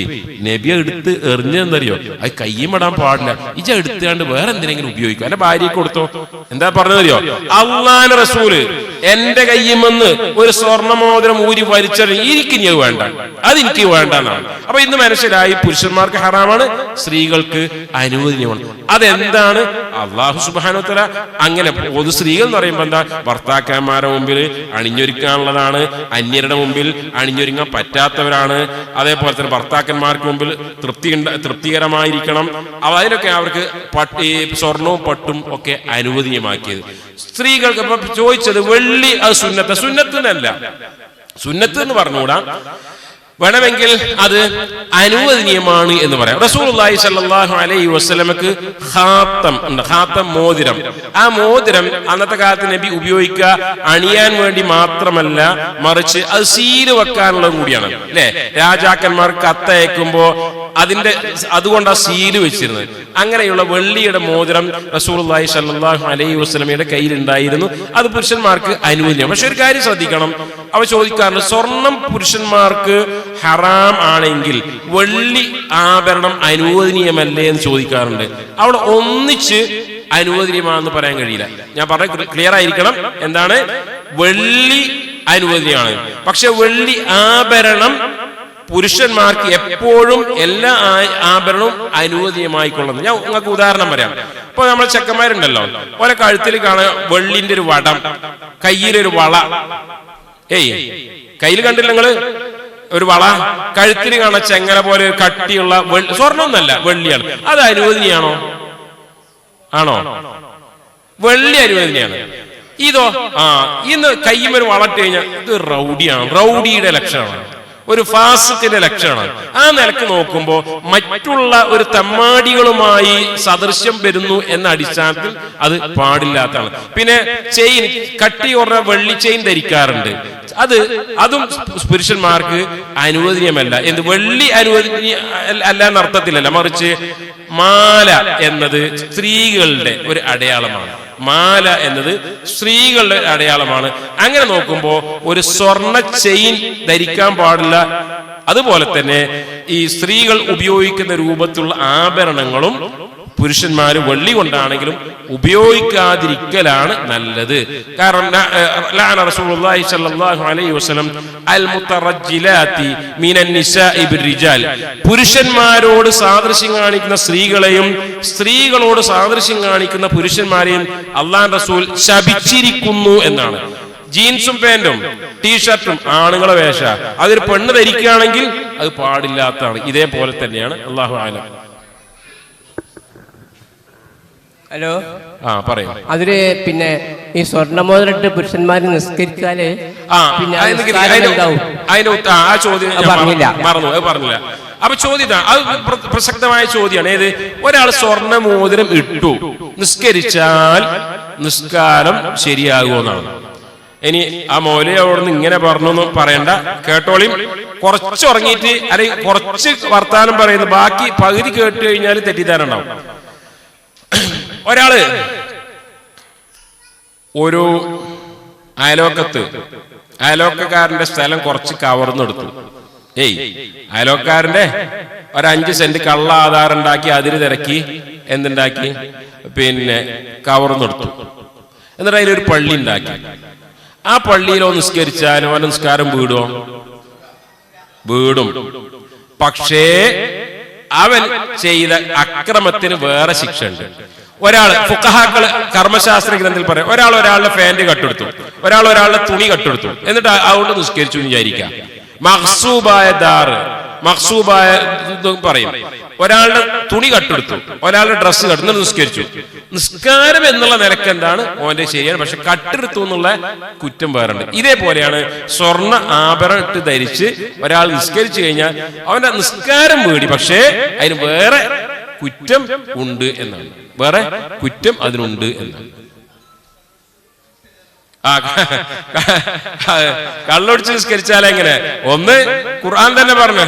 നബിയെ എടുത്ത് എറിഞ്ഞെന്നറിയോ? അത് കയ്യുമിടാൻ പാടില്ല, ഇജ എടുത്താണ്ട് വേറെ എന്തിനെങ്കിലും ഉപയോഗിക്കും, അല്ല ഭാര്യയ്ക്ക് കൊടുത്തോ. എന്താ പറഞ്ഞതറിയോ? അള്ളാന്റെ റസൂല് എന്റെ കയ്യുമെന്ന് ഒരു സ്വർണ്ണമോതിരം ഊരി വലിച്ചെറിഞ്ഞ് എനിക്ക് ഇനി വേണ്ട, അതെനിക്ക് വേണ്ടെന്നാണ്. അപ്പൊ ഇന്ന് മനസ്സിലായി പുരുഷന്മാർക്ക് ഹറാമാണ്, സ്ത്രീകൾക്ക് അനുവദനീയമാണ്. അതെന്താണ്? അള്ളാഹു സുബ്ഹാനഹു വ തആല അങ്ങനെ പൊതു സ്ത്രീകൾ എന്ന് പറയുമ്പോ എന്താ? ഭർത്താക്കന്മാരുടെ മുമ്പിൽ അണിഞ്ഞൊരുക്കാനുള്ളതാണ്, അന്യരുടെ മുമ്പിൽ അണിഞ്ഞൊരുങ്ങാൻ പറ്റാത്തവരാണ്. അതേപോലെ തന്നെ ഭർത്താക്കന്മാർക്ക് മുമ്പിൽ തൃപ്തികരമായിരിക്കണം. അതിനൊക്കെ അവർക്ക് സ്വർണവും പട്ടും ഒക്കെ അനുവദനീയമാക്കിയത്. സ്ത്രീകൾക്ക് ഇപ്പൊ ചോദിച്ചത് വെള്ളി അത് സുന്നത്തല്ല, സുന്നത്ത് എന്ന് പറഞ്ഞുകൂടാ, വേണമെങ്കിൽ അത് അനുവദനീയമാണ് എന്ന് പറയാം. റസൂലുള്ളാഹി സ്വല്ലല്ലാഹു അലൈഹി വസല്ലമക്ക് ഖാത്തം ഉണ്ട്, ഖാത്തം മോതിരം. ആ മോതിരം അന്നത്തെ കാലത്ത് നബി ഉപയോഗിക്കുക അണിയാൻ വേണ്ടി മാത്രമല്ല, മറിച്ച് അത് സീല് വെക്കാനുള്ളതും കൂടിയാണ്. അല്ലെ, രാജാക്കന്മാർ കത്തയക്കുമ്പോ അതുകൊണ്ട് ആ സീല് വെച്ചിരുന്നത്. അങ്ങനെയുള്ള വെള്ളിയുടെ മോതിരം റസൂലുള്ളാഹി സ്വല്ലല്ലാഹു അലൈഹി വസല്ലമയുടെ കയ്യിലുണ്ടായിരുന്നു. അത് പുരുഷന്മാർക്ക് അനുവദനീയം. പക്ഷെ ഒരു കാര്യം ശ്രദ്ധിക്കണം, അവ ചോദിക്കാറുണ്ട്, സ്വർണം പുരുഷന്മാർക്ക് ഹറാം ആണെങ്കിൽ വെള്ളി ആഭരണം അനുവദനീയമല്ലേ എന്ന് ചോദിക്കാറുണ്ട്. അവിടെ ഒന്നിച്ച് അനുവദനീയമാണെന്ന് പറയാൻ കഴിയില്ല. ഞാൻ പറഞ്ഞ ക്ലിയർ ആയിരിക്കണം. എന്താണ്? വെള്ളി അനുവദനീയമാണ്, പക്ഷെ വെള്ളി ആഭരണം പുരുഷന്മാർക്ക് എപ്പോഴും എല്ലാ ആഭരണവും അനുവദനീയമായിക്കൊള്ളുന്നു. ഞാൻ നിങ്ങൾക്ക് ഉദാഹരണം പറയാം. ഇപ്പൊ നമ്മൾ ചെക്കന്മാരുണ്ടല്ലോ, ഓരോ കഴുത്തിൽ കാണാൻ വെള്ളിന്റെ ഒരു വടം, കയ്യിലൊരു വള. കയ്യിൽ കണ്ടില്ല നിങ്ങള് ഒരു വള, കഴുത്തിൽ കാണാൻ ചെങ്ങല പോലെ കട്ടിയുള്ള സ്വർണ്ണമൊന്നല്ല, വെള്ളിയാണ്. അത് അനുവദനീയാണോ? ആണോ? വെള്ളി അനുവദനീയാണ്. ഇതോ ഇന്ന് കയ്യുമൊരു വളട്ട് കഴിഞ്ഞാൽ ഇത് റൗഡിയാണ്, റൗഡിയുടെ ലക്ഷണമാണ്, ഒരു ഫാസിഖിന്റെ ലക്ഷണമാണ്. ആ നിലക്ക് നോക്കുമ്പോൾ മറ്റുള്ള ഒരു തെമ്മാടികളുമായി സദൃശ്യം വരുന്നു എന്ന അടിസ്ഥാനത്തിൽ അത് പാടില്ലാത്തതാണ്. പിന്നെ ചെയിൻ, കട്ടി കുറഞ്ഞ വെള്ളി ചെയിൻ ധരിക്കാറുണ്ട്. അതും പുരുഷന്മാർക്ക് അനുവദനീയമല്ല. എന്ത്? വെള്ളി അനുവദനീയ അല്ല എന്നർത്ഥത്തിലല്ല, മറിച്ച് മാല എന്നത് സ്ത്രീകളുടെ ഒരു അടയാളമാണ്. മാല എന്നത് സ്ത്രീകളുടെ അടയാളമാണ്. അങ്ങനെ നോക്കുമ്പോ ഒരു സ്വർണ്ണ ചെയിൻ ധരിക്കാൻ പാടില്ല അതുപോലെ തന്നെ ഈ സ്ത്രീകൾ ഉപയോഗിക്കുന്ന രൂപത്തിലുള്ള ആഭരണങ്ങളും പുരുഷന്മാർ വെള്ളി കൊണ്ടാണെങ്കിലും ഉപയോഗിക്കാതിരിക്കലാണ് നല്ലത്. കാരണം ലഅന റസൂലുള്ളാഹി സ്വല്ലല്ലാഹു അലൈഹി വസല്ലം അൽ മുതറജ്ജിലാത്തി മിനൻ നിസാഇ ബിർരിജാൽ, പുരുഷന്മാരോട് സാദൃശ്യം കാണിക്കുന്ന സ്ത്രീകളെയും സ്ത്രീകളോട് സാദൃശ്യം കാണിക്കുന്ന പുരുഷന്മാരെയും അല്ലാഹുവിന്റെ റസൂൽ ശപിച്ചിരിക്കുന്നു എന്നാണ്. ജീൻസും പാന്റും ടീഷർട്ടും ആണുങ്ങളെ വേഷ അതൊരു പെണ്ണ് ധരിക്കുകയാണെങ്കിൽ അത് പാടില്ലാത്തതാണ്. ഇതേപോലെ തന്നെയാണ്. അല്ലാഹു അലം. ഹലോ, പറയും. അതില് പിന്നെ ഈ സ്വർണ്ണമോതിരിട്ട് പുരുഷന്മാര് നിസ്കരിച്ചാല് പിന്നെ ആ ചോദ്യം പറഞ്ഞില്ല. പറഞ്ഞില്ല. അപ്പൊ ചോദ്യം അത് പ്രസക്തമായ ചോദ്യമാണ്. ഏത്? ഒരാൾ സ്വർണ്ണ മോതിരം ഇട്ടു, നിസ്കരിച്ചാൽ നിസ്കാരം ശരിയാകുമെന്നാണ്. ഇനി ആ മൗലവി അവിടുന്ന് ഇങ്ങനെ പറഞ്ഞൊന്നും പറയണ്ട, കേട്ടോളിയും. കുറച്ച് ഉറങ്ങിയിട്ട് അല്ലെങ്കിൽ കുറച്ച് വർത്താനം പറയുന്നു, ബാക്കി പകുതി കേട്ട് കഴിഞ്ഞാൽ തെറ്റിദ്ധാരണ. ഒരാള് ഒരു അയലോക്കക്കാരന്റെ സ്ഥലം കുറച്ച് കവർന്നെടുത്തു. അയലോക്കാരന്റെ ഒരു 5 സെന്റ് കള്ള ആധാരം ഉണ്ടാക്കി അതിന് തിരക്കി എന്തുണ്ടാക്കി, പിന്നെ കവർന്നെടുത്തു. എന്നിട്ട് അതിലൊരു പള്ളി ഉണ്ടാക്കി. ആ പള്ളിയിലോ നിസ്കരിച്ചാലും അവന്റെ നിസ്കാരം വീടും. പക്ഷേ അവൻ ചെയ്ത അക്രമത്തിന് വേറെ ശിക്ഷ ഉണ്ട്. ഒരാള് ഫുഖഹാക്കള് കർമ്മശാസ്ത്ര ഗ്രന്ഥത്തിൽ പറയാം, ഒരാളുടെ പാന്റ് കട്ടെടുത്തു, ഒരാളുടെ തുണി കട്ടെടുത്തു, എന്നിട്ട് അതുകൊണ്ട് നിസ്കരിച്ചു എന്ന് വിചാരിക്കാം. മഖ്സൂബായ പറയും, ഒരാളുടെ തുണി കട്ടെടുത്തു, ഒരാളുടെ ഡ്രസ്സ് കട്ടെടുത്ത് നിസ്കരിച്ചു. നിസ്കാരം എന്നുള്ള നിലക്ക് എന്താണ് ഓന്റെ ശരിയാണ്, പക്ഷെ കട്ടെടുത്തു എന്നുള്ള കുറ്റം വേറുണ്ട്. ഇതേപോലെയാണ് സ്വർണ്ണ ആഭരണം ധരിച്ച് ഒരാൾ നിസ്കരിച്ചു കഴിഞ്ഞാൽ അവന്റെ നിസ്കാരം വേടി, പക്ഷേ അതിന് വേറെ കുറ്റം ഉണ്ട് എന്നാണ്. വേറെ കുറ്റം അതിനുണ്ട് എന്നാണ്. കള്ളൊടിച്ച് നിസ്കരിച്ചാൽ എങ്ങനെ? ഒന്ന് ഖുർആൻ തന്നെ പറഞ്ഞു,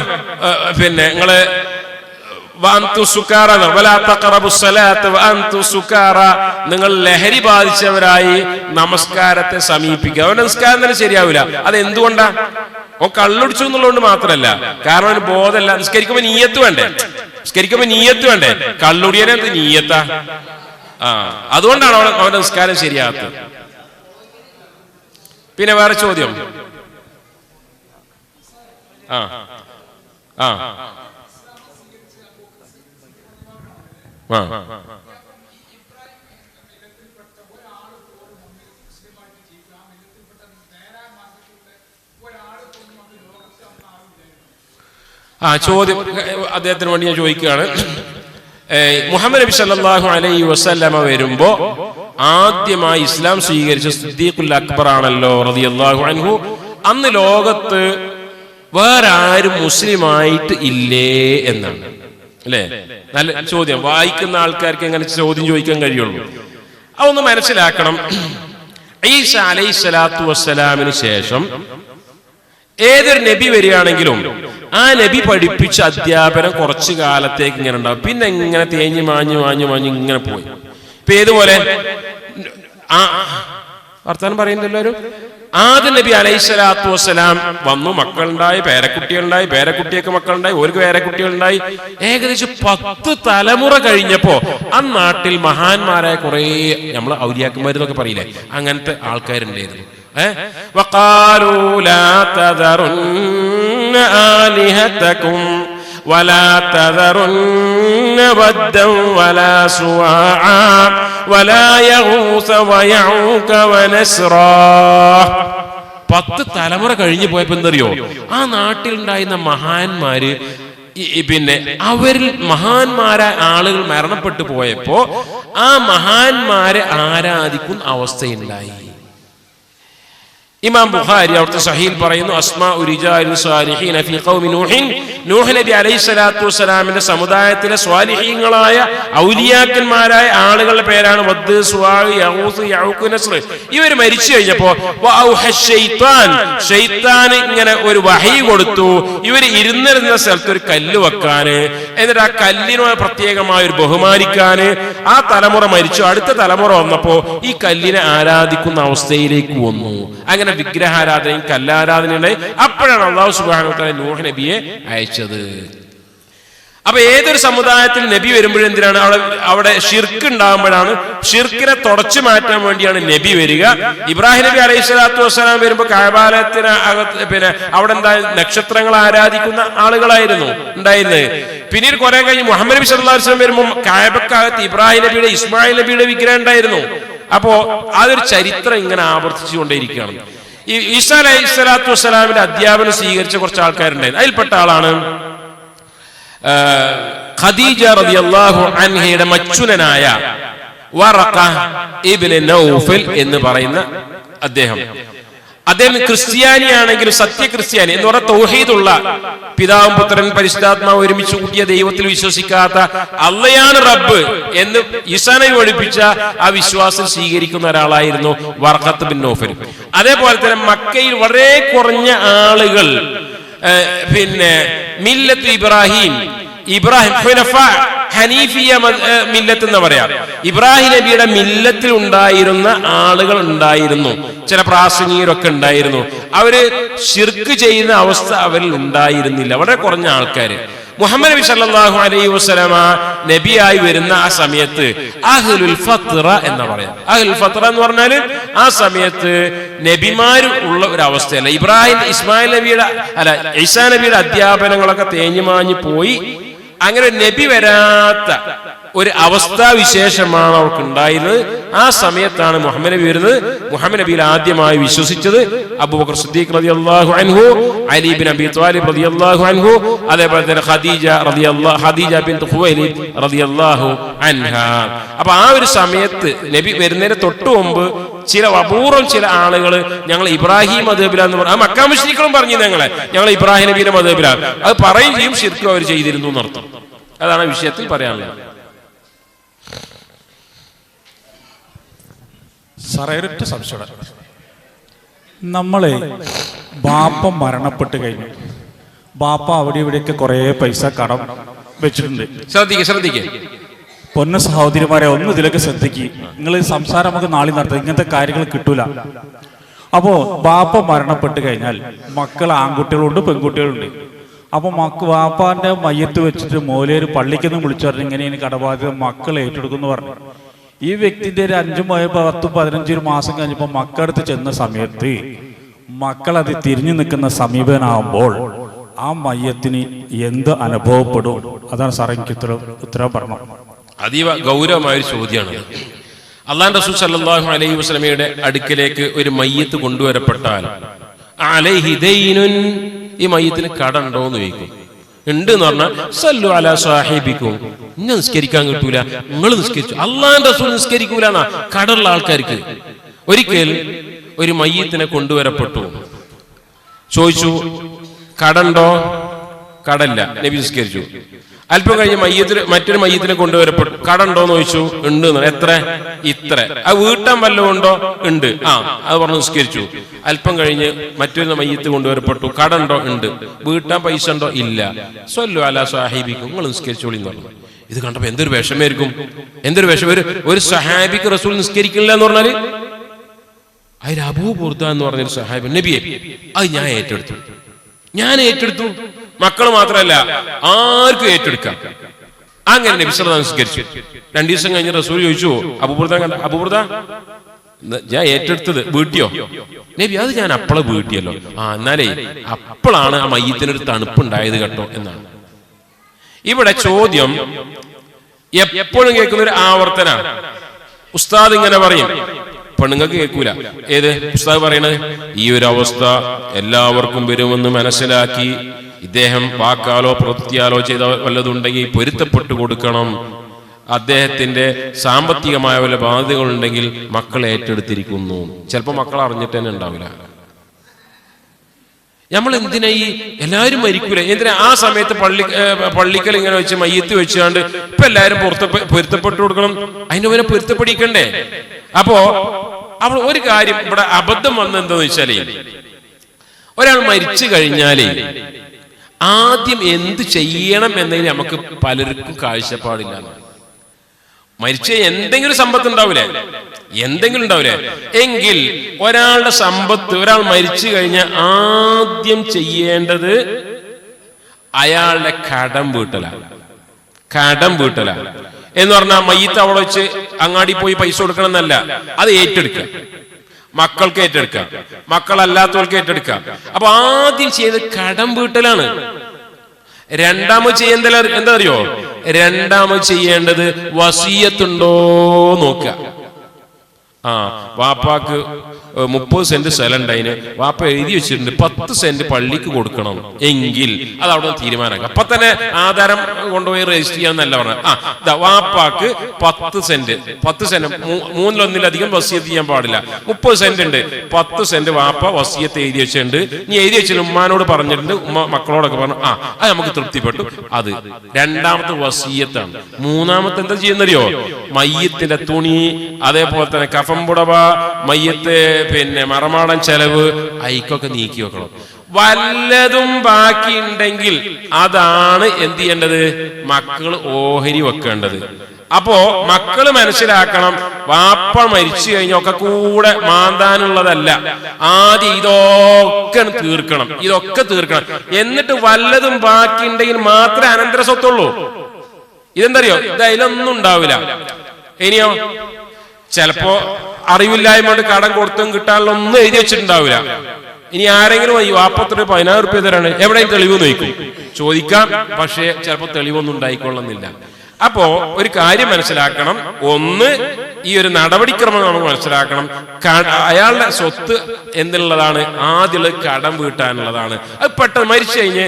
പിന്നെ നിങ്ങള് നിങ്ങൾ ലഹരി ബാധിച്ചവരായി നമസ്കാരത്തെ സമീപിക്കുക. അവന്റെ നിസ്കാരം തന്നെ ശരിയാവില്ല. അത് എന്തുകൊണ്ടാ? ഓൻ കള്ളുടിച്ചു എന്നുള്ളതുകൊണ്ട് മാത്രമല്ല, കാരണം അവന് ബോധമല്ല. നിസ്കരിക്കുമ്പോ നീയത്ത് വേണ്ടേ? കള്ളുടിയനെ നീയത്താ. അതുകൊണ്ടാണ് അവന്റെ നിസ്കാരം ശരിയാകാത്തത്. പിന്നെ വേറെ ചോദ്യം. ചോദ്യം അദ്ദേഹത്തിന് വേണ്ടി ഞാൻ ചോദിക്കുകയാണ്. മുഹമ്മദ് നബി സല്ലല്ലാഹു അലൈഹി വസല്ലമ വരുമ്പോ ആദ്യമായി ഇസ്ലാം സ്വീകരിച്ച സിദ്ദീഖുൽ അക്ബർ ആണല്ലോ റളിയല്ലാഹു അൻഹു. അന്ന് ലോകത്ത് വേറെ ആരും മുസ്ലിമായിട്ട് ഇല്ലേ എന്നാണ്, അല്ലേ? നല്ല ചോദ്യം. വായിക്കുന്ന ആൾക്കാർക്ക് എങ്ങനെ ചോദ്യം ചോദിക്കാൻ കഴിയുള്ളൂ? അതൊന്ന് മനസ്സിലാക്കണം. ഈസ അലൈഹിസ്സലാത്തു വസ്സലാമിന് ശേഷം ഏതൊരു നബി വരികയാണെങ്കിലും ആ നബി പഠിപ്പിച്ച അധ്യാപനം കുറച്ചു കാലത്തേക്ക് ഇങ്ങനെ ഉണ്ടാവും, പിന്നെ ഇങ്ങനെ തേഞ്ഞു മാഞ്ഞു ഇങ്ങനെ പോയി. ഇപ്പൊ ഏതുപോലെ വർത്താനം പറയുന്നില്ല എല്ലാവരും. ആദ്യ നബി അലൈഹിസ്സലാത്തു വസ്സലാം വന്നു, മക്കളുണ്ടായി, പേരക്കുട്ടിയൊക്കെ മക്കളുണ്ടായി, ഓർക്ക് പേരക്കുട്ടികളുണ്ടായി. ഏകദേശം 10 തലമുറ കഴിഞ്ഞപ്പോ ആ നാട്ടിൽ മഹാന്മാരായ കുറെ നമ്മള് ഔലിയാക്കന്മാരെന്നൊക്കെ പറയില്ലേ, അങ്ങനത്തെ ആൾക്കാരുണ്ടായിരുന്നു. وقالوا لا تذرن آلهتكم ولا تذرن ودا ولا سواعا ولا يغوث ويعوق ونسرا. 10 തലമുറ കഴിഞ്ഞു പോയപ്പോ എന്തറിയോ, ആ നാട്ടിലുണ്ടായിരുന്ന മഹാന്മാര്, പിന്നെ അവരിൽ മഹാന്മാരായ ആളുകൾ മരണപ്പെട്ടു പോയപ്പോ ആ മഹാന്മാരെ ആരാധിക്കുന്ന അവസ്ഥയുണ്ടായി. ഇമാം ബുഖാരി അവിടുത്തെ സഹീൽ പറയുന്നു, അസ്മാഉ റിജാലിൻ സാലിഹീന ഫീ ഖൗമി നൂഹിൻ നൂഹ് നബി അലൈഹി സ്വലാത്തു വസ്സലാമിന്റെ സമുദായത്തിലെ സ്വാലിഹീങ്ങളായ ഔലിയാക്കന്മാരായ ആളുകളുടെ പേരാണ് വദ്, സുവാഅ്, യഊസ്, യഊഖ്, നസ്ർ. ഇവർ മരിച്ചു കഴിഞ്ഞപ്പോ ശൈത്താൻ ഇങ്ങനെ ഒരു വഹി കൊടുത്തു, ഇവർ ഇരുന്നിരുന്ന സ്ഥലത്ത് ഒരു കല്ല് വെക്കാന്, എന്നിട്ട് ആ കല്ലിനോട് പ്രത്യേകമായ ഒരു ബഹുമാനിക്കാന്. ആ തലമുറ മരിച്ചു, അടുത്ത തലമുറ വന്നപ്പോ ഈ കല്ലിനെ ആരാധിക്കുന്ന അവസ്ഥയിലേക്ക് വന്നു. അങ്ങനെ വിഗ്രഹാരാധനയും കല്ലാരാധനയും. അപ്പോഴാണ് അല്ലാഹു സുബ്ഹാനഹു വ തആല നൂഹ് നബിയെ അയച്ചത്. അപ്പൊ ഏതൊരു സമുദായത്തിൽ നബി വരുമ്പോഴും എന്തിനാണ് അവിടെ ഷിർക്ക് ഉണ്ടാകുമ്പോഴാണ്, ഷിർക്കിനെ തുടച്ചു മാറ്റാൻ വേണ്ടിയാണ് നബി വരിക. ഇബ്രാഹിം നബി അലൈഹി സ്വലാത്തു വസ്സലാം വരുമ്പോ കഅബാലയത്തിന് അകത്ത് അവിടെ എന്താ നക്ഷത്രങ്ങൾ ആരാധിക്കുന്ന ആളുകളായിരുന്നു ഉണ്ടായിരുന്നത്. പിന്നീട് കുറെ കഴിഞ്ഞ് മുഹമ്മദ് നബി സല്ലല്ലാഹു അലൈഹി വസല്ലം വരുമ്പോൾ കഅബക്കകത്ത് ഇബ്രാഹിം നബിയുടെ ഇസ്മായിൽ നബിയുടെ വിഗ്രഹം ഉണ്ടായിരുന്നു. അപ്പോ അതൊരു ചരിത്രം ഇങ്ങനെ ആവർത്തിച്ചുകൊണ്ടേയിരിക്കുകയാണ്. ഈ ഈസാ അലൈഹി സ്വലാത്തു വസ്സലാമിന്റെ അധ്യാപനം സ്വീകരിച്ച കുറച്ച് ആൾക്കാരുണ്ടായിരുന്നു. അതിൽപ്പെട്ട ആളാണ് ഖദീജ റളിയല്ലാഹു അൻഹയുടെ മച്ചുനനായ വറഖ ഇബ്നു നൗഫൽ എന്ന് പറയുന്ന അദ്ദേഹം ക്രിസ്ത്യാനിയാണെങ്കിലും സത്യക്രിസ്ത്യാനി എന്ന് പറഞ്ഞ തൗഹീദുള്ള, പിതാവും പുത്രൻ പരിശുദ്ധാത്മാവ് ഒരുമിച്ച് കൂട്ടിയ ദൈവത്തിൽ വിശ്വസിക്കാത്ത, അള്ളയാണ് റബ്ബ് എന്ന് ഈസാ നബി പഠിപ്പിച്ച ആ വിശ്വാസം സ്വീകരിക്കുന്ന ഒരാളായിരുന്നു വറഖത്ത് ബിൻ നൗഫൽ. അതേപോലെ തന്നെ മക്കയിൽ വളരെ കുറഞ്ഞ ആളുകൾ മില്ലത്ത് ഇബ്രാഹിം ഹനീഫിയ മില്ലത്ത് എന്ന് പറയാം, ഇബ്രാഹിം നബിയുടെ മില്ലത്തിൽ ഉണ്ടായിരുന്ന ആളുകൾ ഉണ്ടായിരുന്നു. ചില പ്രാസംഗികരൊക്കെ ഉണ്ടായിരുന്നു. അവര് ശിർക്ക് ചെയ്യുന്ന അവസ്ഥ അവരിൽ ഉണ്ടായിരുന്നില്ല, വളരെ കുറഞ്ഞ ആൾക്കാര്. മുഹമ്മദ് നബി സല്ലല്ലാഹു അലൈഹി വസല്ലമ നബിയായി വരുന്ന ആ സമയത്ത് അഹ്ലുൽ ഫത്ര എന്ന് പറയാം. അഹ്ലുൽ ഫത്ര എന്ന് പറഞ്ഞാല് ആ സമയത്ത് നബിമാര് ഉള്ള ഒരു അവസ്ഥയല്ല. ഇസ്മായിൽ നബിയുടെ ഈസാ നബിയുടെ അധ്യാപനങ്ങളൊക്കെ തേഞ്ഞുമാഞ്ഞു പോയി. അങ്ങനെ നബി വരാത്ത ഒരു അവസ്ഥാവിശേഷമാണ് അവർക്ക് ഉണ്ടായിരുന്നത്. ആ സമയത്താണ് മുഹമ്മദ് നബി വരുന്നത്. മുഹമ്മദ് നബിയിൽ ആദ്യമായി വിശ്വസിച്ചത് അബൂബക്കർ സിദ്ദീഖ് റളിയല്ലാഹു അൻഹു, അലി ഇബ്നു അബീ ത്വാലിബ് റളിയല്ലാഹു അൻഹു, അതേപോലെ തന്നെ ഖദീജ ബിൻത് ഖുവൈലിദ് റളിയല്ലാഹു അൻഹാ. അപ്പൊ ആ ഒരു സമയത്ത് നബി വരുന്നതിന് തൊട്ടു മുമ്പ് അപൂർവം ചില ആളുകൾ ഞങ്ങൾ ഇബ്രാഹിം മദ്ഹബിലാന്ന് പറഞ്ഞു. ആ മക്കാ മുശ്രിക്കുകളും പറഞ്ഞു ഞങ്ങൾ ഇബ്രാഹിം നബിയുടെ മദ്ഹബിലാണ്. അത് പറയും ചെയ്യും, ശിർക്കും അവർ ചെയ്തിരുന്നു എന്നർത്ഥം. അതാണ് വിഷയത്തിൽ പറയാനുള്ളത്. ഒരൊറ്റ സംശയം, നമ്മളെ ബാപ്പ മരണപ്പെട്ട് കഴിഞ്ഞു, ബാപ്പ അവിടെ ഇവിടെയൊക്കെ കുറെ പൈസ കടം വെച്ചിട്ടുണ്ട്. ശ്രദ്ധിക്കുക പൊന്ന സഹോദരിമാരെ, ഒന്ന് ഇതിലൊക്കെ ശ്രദ്ധിക്കുക. നിങ്ങൾ സംസാരം നമുക്ക് നാളെ നടത്തുക, ഇങ്ങനത്തെ കാര്യങ്ങൾ കിട്ടൂല. അപ്പോ ബാപ്പ മരണപ്പെട്ട് കഴിഞ്ഞാൽ മക്കൾ ആൺകുട്ടികളുണ്ട് പെൺകുട്ടികളുണ്ട്. അപ്പൊ വാപ്പാന്റെ മയ്യത്ത് വെച്ചിട്ട് മോലേര് പള്ളിക്കൊന്നും വിളിച്ചു പറഞ്ഞു ഇങ്ങനെയാണ് കടബാധ്യത മക്കൾ ഏറ്റെടുക്കുന്നു പറഞ്ഞു. ഈ വ്യക്തിന്റെ ഒരു 5, 10, 15 മാസം കഴിഞ്ഞപ്പോ മക്കളടുത്ത് ചെന്ന സമയത്ത് മക്കൾ അത് തിരിഞ്ഞു നിൽക്കുന്ന സമീപനാകുമ്പോൾ ആ മയ്യത്തിന് എന്ത് അനുഭവപ്പെടും? അതാണ് സാർ എനിക്ക് ഉത്തരം പറഞ്ഞു. അതീവ ഗൗരവമായ ഒരു ചോദ്യമാണ്. അല്ലാഹുവിന്റെ റസൂൽ സല്ലല്ലാഹു അലൈഹി വസല്ലമയുടെ അടുക്കലേക്ക് ഒരു മയ്യത്ത് കൊണ്ടുവരപ്പെട്ടാൽ അലൈഹി ദൈനുൻ, ഈ മയ്യത്തിന് കടണ്ടോ എന്ന് ചോദിക്കും. ഉണ്ട് എന്ന് പറഞ്ഞാൽ സല്ലു അലാ സാഹിബിക്കും, ഇന്നെ നിസ്കരിക്കാൻ കിട്ടൂല, നിങ്ങൾ നിസ്കരിച്ചു, അല്ലാഹുവിന്റെ റസൂൽ നിസ്കരിക്കൂല എന്നാ കടമുള്ള ആൾക്കാർക്ക്. ഒരിക്കൽ ഒരു മയ്യത്തിനെ കൊണ്ടുവരപ്പെട്ടു, ചോദിച്ചു കടണ്ടോ? കടല്ല. നബി നിസ്കരിച്ചു. അല്പം കഴിഞ്ഞ് മറ്റൊരു മയ്യത്തിനെ കൊണ്ടുവരപ്പെട്ടു, കടണ്ടോന്ന് ചോദിച്ചു. ഉണ്ട്. എത്ര? ഇത്ര. അത് വീട്ടാൻ വല്ലതും ഉണ്ടോ? ഉണ്ട്. അത് പറഞ്ഞു നിസ്കരിച്ചു. അല്പം കഴിഞ്ഞ് മറ്റൊരു മയ്യത്ത് കൊണ്ടുവരപ്പെട്ടു, കടണ്ടോ? ഉണ്ട്. വീട്ടാൻ പൈസ ഉണ്ടോ? ഇല്ല. സ്വല്ലു അലാ സാഹിബിക്കും, നിങ്ങൾ നിസ്കരിച്ചോളി എന്ന് പറഞ്ഞു. ഇത് കണ്ടപ്പോ എന്തൊരു വിഷമായിരിക്കും, എന്തൊരു വിഷം. ഒരു സഹാബിക്ക് റസൂൽ നിസ്കരിക്കില്ല എന്ന് പറഞ്ഞാല് അതിൽ അബൂ ബുർദ എന്ന് പറഞ്ഞൊരു സഹാബി, നബിയെ അത് ഞാൻ ഏറ്റെടുത്തു, മക്കൾ മാത്രമല്ല ആർക്കും ഏറ്റെടുക്കാം. അങ്ങനെ നബി സല്ലല്ലാഹു അലൈഹി വസല്ലം നിസ്കരിച്ചു. 2 ദിവസം കഴിഞ്ഞ് റസൂൽ ചോദിച്ചു, അബൂബുർദ ഞാൻ ഏറ്റെടുത്തത് വീട്ടിയോ? നബി അത് ഞാൻ അപ്പളെ വീട്ടിയല്ലോ. എന്നാലേ അപ്പോഴാണ് ആ മയ്യത്തിനൊരു തണുപ്പുണ്ടായത് കേട്ടോ എന്നാണ്. ഇവിടെ ചോദ്യം എപ്പോഴും കേൾക്കുന്ന ഒരു ആവർത്തന. ഉസ്താദ് ഇങ്ങനെ പറയും, പെണ്ണുങ്ങൾക്ക് കേൾക്കൂല. ഏത് ഉസ്താദ് പറയണത്? ഈ ഒരു അവസ്ഥ എല്ലാവർക്കും വരുമെന്ന് മനസ്സിലാക്കി ഇദ്ദേഹം വാക്കാലോ പ്രവൃത്തിയാലോ ചെയ്ത വല്ലതുണ്ടെങ്കിൽ പൊരുത്തപ്പെട്ടു കൊടുക്കണം. അദ്ദേഹത്തിന്റെ സാമ്പത്തികമായ വല്ല ബാധ്യതകളുണ്ടെങ്കിൽ മക്കൾ ഏറ്റെടുത്തിരിക്കുന്നു. ചിലപ്പോൾ മക്കൾ അറിഞ്ഞിട്ട് തന്നെ ഉണ്ടാവില്ല. നമ്മൾ എന്തിനാ ഈ എല്ലാവരും മരിക്കൂല, എന്തിനാ ആ സമയത്ത് പള്ളിക്കൽ ഇങ്ങനെ വെച്ച് മയ്യത്ത് വെച്ചുകൊണ്ട് ഇപ്പൊ എല്ലാവരും പൊരുത്തപ്പെട്ടു കൊടുക്കണം, അതിന്റെ മുന്നേ പൊരുത്തപ്പെടിക്കണ്ടേ? അപ്പോ അപ്പോൾ ഒരു കാര്യം ഇവിടെ അബദ്ധം വന്നെന്താന്ന് വെച്ചാലേ, ഒരാൾ മരിച്ചു കഴിഞ്ഞാലേ ആദ്യം എന്ത് ചെയ്യണം എന്നതിന് നമുക്ക് പലർക്കും കാഴ്ചപ്പാടില്ല. മരിച്ച എന്തെങ്കിലും സമ്പത്ത് ഉണ്ടാവില്ലേ, എന്തെങ്കിലും ഉണ്ടാവില്ലേ? എങ്കിൽ ഒരാളുടെ സമ്പത്ത്, ഒരാൾ മരിച്ചു കഴിഞ്ഞാൽ ആദ്യം ചെയ്യേണ്ടത് അയാളുടെ കടം വീട്ടലാണ്. കടം വീട്ടലാണ് എന്ന് പറഞ്ഞാൽ മയ്യത്ത് അവിടെ വെച്ച് അങ്ങാടി പോയി പൈസ കൊടുക്കണം എന്നല്ല, അത് ഏറ്റെടുക്കുക. മക്കൾക്ക് ഏറ്റെടുക്കാം, മക്കളല്ലാത്തവർക്ക് ഏറ്റെടുക്കാം. അപ്പൊ ആദ്യം ചെയ്ത് കടം വീട്ടലാണ്. രണ്ടാമത് ചെയ്യേണ്ടത് എന്താ അറിയോ? രണ്ടാമത് ചെയ്യേണ്ടത് വസിയത്തുണ്ടോ നോക്കുക. വാപ്പാക്ക് 30 സെന്റ് സ്ഥലം ഉണ്ടായിന്, വാപ്പ എഴുതി വെച്ചിട്ടുണ്ട് 10 സെന്റ് പള്ളിക്ക് കൊടുക്കണം എങ്കിൽ അത് അവിടെ തീരുമാനമാക്കാം. അപ്പൊ തന്നെ ആധാരം കൊണ്ടുപോയി രജിസ്റ്റർ ചെയ്യാന്നല്ല പറഞ്ഞത്. വാപ്പാക്ക് 10 സെന്റ് 3/1 വസിയത്ത് ചെയ്യാൻ പാടില്ല. 30 സെന്റ് ഉണ്ട്, 10 സെന്റ് വാപ്പ വസിയത്ത് എഴുതി വെച്ചിട്ടുണ്ട്. നീ എഴുതി വെച്ചിട്ട് ഉമ്മാനോട് പറഞ്ഞിട്ടുണ്ട്, ഉമ്മ മക്കളോടൊക്കെ പറഞ്ഞു. അത് നമുക്ക് തൃപ്തിപ്പെട്ടു. അത് രണ്ടാമത്തെ വസിയത്താണ്. മൂന്നാമത്തെ എന്താ ചെയ്യുന്നറിയോ? മയ്യത്തിന്റെ തുണി, അതേപോലെ തന്നെ കഫം പുടവ, മയ്യത്ത് പിന്നെ മറമാടൻ ചെലവ്, അയക്കൊക്കെ നീക്കി വെക്കണം. വല്ലതും ബാക്കി ഉണ്ടെങ്കിൽ അതാണ് എന്ത് ചെയ്യേണ്ടത്? മക്കൾ ഓഹരി വെക്കേണ്ടത്. അപ്പോ മക്കള് മനസ്സിലാക്കണം, വാപ്പ മരിച്ചു കഴിഞ്ഞാൽ ഒക്കെ കൂടെ മാന്താനുള്ളതല്ല. ആദ്യം ഇതൊക്കെ തീർക്കണം, ഇതൊക്കെ തീർക്കണം. എന്നിട്ട് വല്ലതും ബാക്കി ഉണ്ടെങ്കിൽ മാത്രമേ അനന്തര സ്വത്തുള്ളൂ. ഇതെന്തറിയോ? ഇത് അതിലൊന്നും ഉണ്ടാവില്ല. ഇനിയോ ചിലപ്പോ അറിവില്ലായ്മ കൊണ്ട് കടം കൊടുത്തും കിട്ടാനുള്ള ഒന്നും എഴുതി വെച്ചിട്ടുണ്ടാവില്ല. ഇനി ആരെങ്കിലും ഈ വാപ്പത്തിന് 10,000 റുപ്യ തരാണ്, എവിടെയും തെളിവ് നോക്കും, ചോദിക്കാം. പക്ഷേ ചിലപ്പോൾ തെളിവൊന്നും ഉണ്ടായിക്കൊള്ളുന്നില്ല. അപ്പോ ഒരു കാര്യം മനസ്സിലാക്കണം. ഒന്ന്, ഈ ഒരു നടപടിക്രമം നമുക്ക് മനസ്സിലാക്കണം. അയാളുടെ സ്വത്ത് എന്നുള്ളതാണ്, ആദ്യം കടം വീട്ടാനുള്ളതാണ്. അത് പെട്ടെന്ന് മരിച്ചു കഴിഞ്ഞ്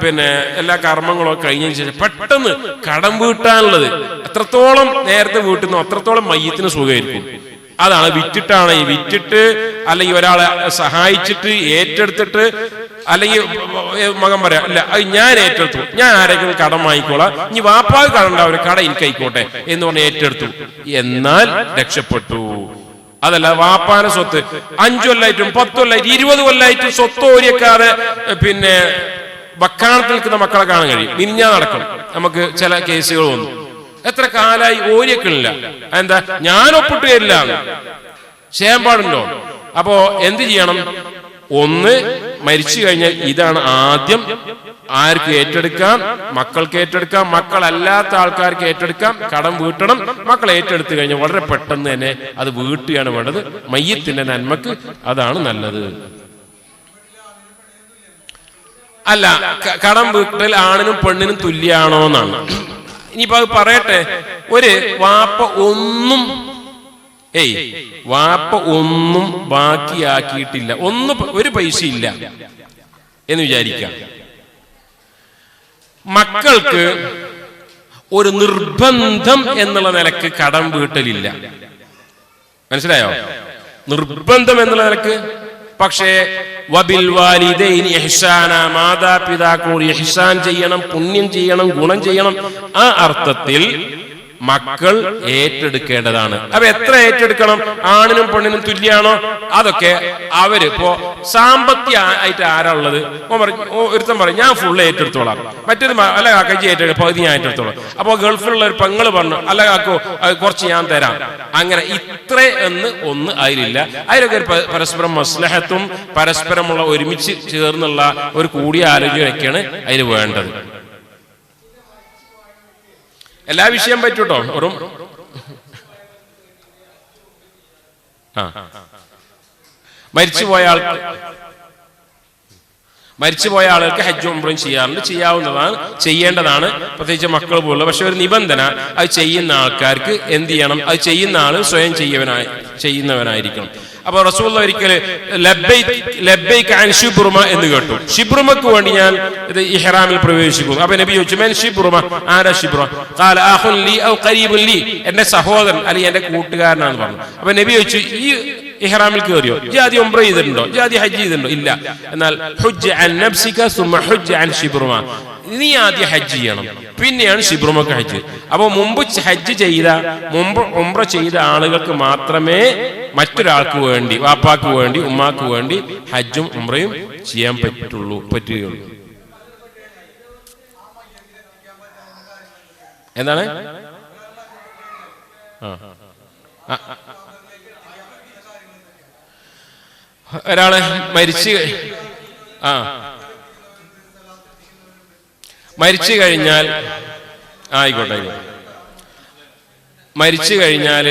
പിന്നെ എല്ലാ കർമ്മങ്ങളൊക്കെ കഴിഞ്ഞതിന് ശേഷം പെട്ടെന്ന് കടം വീട്ടാനുള്ളത് എത്രത്തോളം നേരത്തെ വീട്ടുന്നു അത്രത്തോളം മയ്യത്തിന് സുഖമായിരിക്കും. അതാണ് വിറ്റിട്ടാണ്, ഈ വിറ്റിട്ട് അല്ലെങ്കിൽ ഒരാളെ സഹായിച്ചിട്ട് ഏറ്റെടുത്തിട്ട്, അല്ലെങ്കിൽ മകൻ പറയാം അല്ല അത് ഞാൻ ഏറ്റെടുത്തു, ഞാൻ ആരെങ്കിലും കടം വാങ്ങിക്കോളാം, ഇനി വാപ്പാവ് കടം ഉണ്ടാവും, കട എനിക്കായിക്കോട്ടെ എന്ന് പറഞ്ഞ് ഏറ്റെടുത്തു, എന്നാൽ രക്ഷപ്പെട്ടു. അതല്ല വാപ്പാന്റെ സ്വത്ത് 5 കൊല്ലായിട്ടും 10 കൊല്ലായിട്ടും 20 കൊല്ലായിട്ടും സ്വത്ത് ഓരിയക്കാതെ പിന്നെ വക്കാണത്തിൽ നിൽക്കുന്ന മക്കളെ കാണാൻ കഴിയും. മിനിഞ്ഞാ നടക്കും നമുക്ക് ചില കേസുകൾ വന്നു. എത്ര കാലായി ഓരിയക്കണില്ല, എന്താ ഞാൻ ഒപ്പിട്ട് തരില്ല, ചെയ്യാൻ പാടുണ്ടോ? അപ്പോ എന്ത് ചെയ്യണം? ഒന്ന്, മരിച്ചു കഴിഞ്ഞാൽ ഇതാണ് ആദ്യം ആർക്ക് ഏറ്റെടുക്കാം? മക്കൾക്ക് ഏറ്റെടുക്കാം, മക്കളല്ലാത്ത ആൾക്കാർക്ക് ഏറ്റെടുക്കാം, കടം വീട്ടണം. മക്കൾ ഏറ്റെടുത്തു കഴിഞ്ഞാൽ വളരെ പെട്ടെന്ന് തന്നെ അത് വീട്ടുകയാണ് വേണ്ടത്. മയ്യത്തിന്റെ നന്മക്ക് അതാണ് നല്ലത്. അല്ല, കടം വീട്ടൽ ആണിനും പെണ്ണിനും തുല്യാണോ എന്നാണ്. ഇനിയിപ്പോ അത് പറയട്ടെ, ഒരു വാപ്പ ഒന്നും ബാക്കിയാക്കിയിട്ടില്ല, ഒരു പൈസ ഇല്ല എന്ന് വിചാരിക്കാം. മക്കൾക്ക് ഒരു നിർബന്ധം എന്നുള്ള നിലക്ക് കടം വീട്ടലില്ല. മനസ്സിലായോ? നിർബന്ധം എന്നുള്ള നിലക്ക്. പക്ഷേ വബിൽ വാലിദൈനി ഇഹ്സാന, മാതാപിതാക്കളോട് ഇഹ്സാൻ ചെയ്യണം, പുണ്യം ചെയ്യണം, ഗുണം ചെയ്യണം. ആ അർത്ഥത്തിൽ മക്കൾ ഏറ്റെടുക്കേണ്ടതാണ്. അപ്പൊ എത്ര ഏറ്റെടുക്കണം? ആണിനും പെണ്ണിനും തുല്യാണോ? അതൊക്കെ അവരിപ്പോ സാമ്പത്തികമായിട്ട് ആരാ ഉള്ളത്? ഒരുത്തൻ പറയും ഞാൻ ഫുള്ള് ഏറ്റെടുത്തോളാം, മറ്റൊരു അല്ല കാക്കജി ഏറ്റെടുക്കും, പകുതി ഞാൻ ഏറ്റെടുത്തോളാം. അപ്പൊ ഗൾഫിലുള്ള ഒരു പെങ്ങള് പറഞ്ഞു അല്ല കാക്കോ കുറച്ച് ഞാൻ തരാം. അങ്ങനെ ഇത്ര ഒന്ന് അതിലില്ല. അതിലൊക്കെ ഒരു പരസ്പരം മസ്ലഹത്തും പരസ്പരമുള്ള ഒരുമിച്ച് ചേർന്നുള്ള ഒരു കൂടിയ ആലോചനയൊക്കെയാണ് അതിന് വേണ്ടത്. എല്ലാ വിഷയം പറ്റൂട്ടോ. വെറും മരിച്ചുപോയ ആളുകൾക്ക് ഹജ്ജും ഉംറയും ചെയ്യാറുണ്ട്, ചെയ്യാവുന്നതാണ്, ചെയ്യേണ്ടതാണ്, പ്രത്യേകിച്ച് മക്കൾ പോലുള്ള. പക്ഷെ ഒരു നിബന്ധന, അത് ചെയ്യുന്ന ആൾക്കാർക്ക് എന്ത് ചെയ്യണം? അത് ചെയ്യുന്ന ആള് സ്വയം ചെയ്യുന്നവനായിരിക്കണം. അപ്പൊ റസൂലുള്ളാഹി ഒരിക്കൽ ലബ്ബൈക അൻ ശിബ്റുമ എന്ന് കേട്ടു. ശിബ്റുമക്ക് വേണ്ടി ഞാൻ ഇത് ഇഹ്റാമിൽ പ്രവേശിക്കുന്നു. അപ്പൊ നബി ചോദിച്ചു മൻ ശിബ്റുമ, ആരാ ശിബ്റുമ? ഖാല അഖുൻ ലി ഔ ഖരീബുൻ ലി, എന്റെ സഹോദരൻ അല്ലെങ്കിൽ എന്റെ കൂട്ടുകാരനാണെന്ന് പറഞ്ഞു. അപ്പൊ നബി ചോദിച്ചു ഈ ഇഹ്റാമിൽ കയറിയോ, ജാതി ഉംറ ചെയ്തിട്ടുണ്ടോ, ജാതി ഹജ്ജ് ചെയ്തിട്ടുണ്ടോ? ഇല്ല. എന്നാൽ ഹുജ്ജ് അൻ നഫ്സിക സുമ്മ ഹുജ്ജ് അൻ ശിബ്റുമ, നീ ആദ്യം ഹജ്ജ് ചെയ്യണം, പിന്നെയാണ് ശിബ്റുമക്ക് ഹജ്ജ്. അപ്പൊ മുമ്പ് ഹജ്ജ് ചെയ്ത, മുമ്പ് ഉംറ ചെയ്ത ആളുകൾക്ക് മാത്രമേ മറ്റൊരാൾക്ക് വേണ്ടി, വാപ്പാക്ക് വേണ്ടി, ഉമ്മാക്ക് വേണ്ടി ഹജ്ജും ഉംറയും ചെയ്യാൻ പറ്റുകയുള്ളൂ. എന്താണ്? ഒരാള് മരിച്ചു കഴിഞ്ഞാൽ ആയിക്കോട്ടെ, മരിച്ചു കഴിഞ്ഞാൽ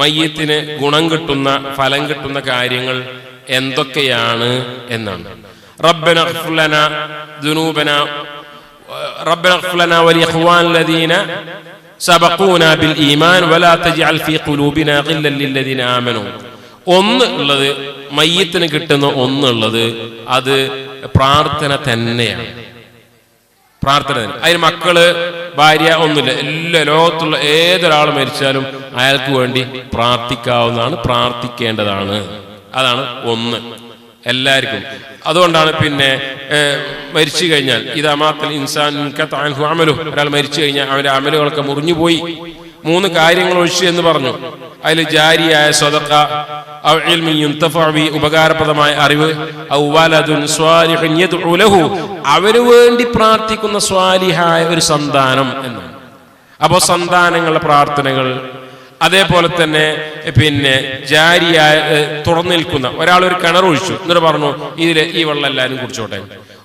മയ്യത്തിന് ഗുണം കിട്ടുന്ന, ഫലം കിട്ടുന്ന കാര്യങ്ങൾ എന്തൊക്കെയാണ് എന്നാണ്. റബ്ബന ഇഗ്ഫിർ ലനാ ദുനൂബന റബ്ബന ഇഗ്ഫിർ ലനാ വലിഇഖ്വാന الذين സബഖൂനാ ബിൽ ഈമാൻ വലാ തജ്അൽ ഫീ ഖുലൂബിനാ ഗില്ലൻ ലില്ലദീന ആമനൂ. ഒന്ന് ഉള്ളത്, മയ്യത്തിന് കിട്ടുന്ന ഒന്നുള്ളത് അത് പ്രാർത്ഥന തന്നെയാണ്. പ്രാർത്ഥന തന്നെ. അതിന് മക്കള്, ഭാര്യ ഒന്നുമില്ല. എല്ലാ ലോകത്തുള്ള ഏതൊരാൾ മരിച്ചാലും അയാൾക്ക് വേണ്ടി പ്രാർത്ഥിക്കാവുന്നതാണ്, പ്രാർത്ഥിക്കേണ്ടതാണ്. അതാണ് ഒന്ന് എല്ലാവർക്കും. അതുകൊണ്ടാണ് പിന്നെ മരിച്ചു കഴിഞ്ഞാൽ ഇതാമാത്തൽ ഇൻസാൻ അമലു, ഒരാൾ മരിച്ചു കഴിഞ്ഞാൽ അവന്റെ അമലുകളൊക്കെ മുറിഞ്ഞുപോയി. 3 കാര്യങ്ങൾ ഒഴിച്ചു എന്ന് പറഞ്ഞു. അതിൽ ജാരിയായ സ്വതക്ക, ഔ ഇൽമിൻ യുൻതഫഉ ബി, ഉപകാരപ്രദമായ അറിവ്, ഔ വലദുൻ സ്വാലിഹുൻ യദ്ഉ ലഹു, അവന് വേണ്ടി പ്രാർത്ഥിക്കുന്ന സ്വാലിഹായ ഒരു സന്താനം എന്നാണ്. അപ്പോൾ സന്താനങ്ങളുടെ പ്രാർത്ഥനകൾ, അതേപോലെ തന്നെ പിന്നെ ജാരിയായ തുറന്നു നിൽക്കുന്ന, ഒരാൾ ഒരു കിണറൊഴിച്ചു എന്നിട്ട് പറഞ്ഞു ഇതിൽ ഈ വെള്ളം എല്ലാവരും കുടിച്ചോട്ടെ.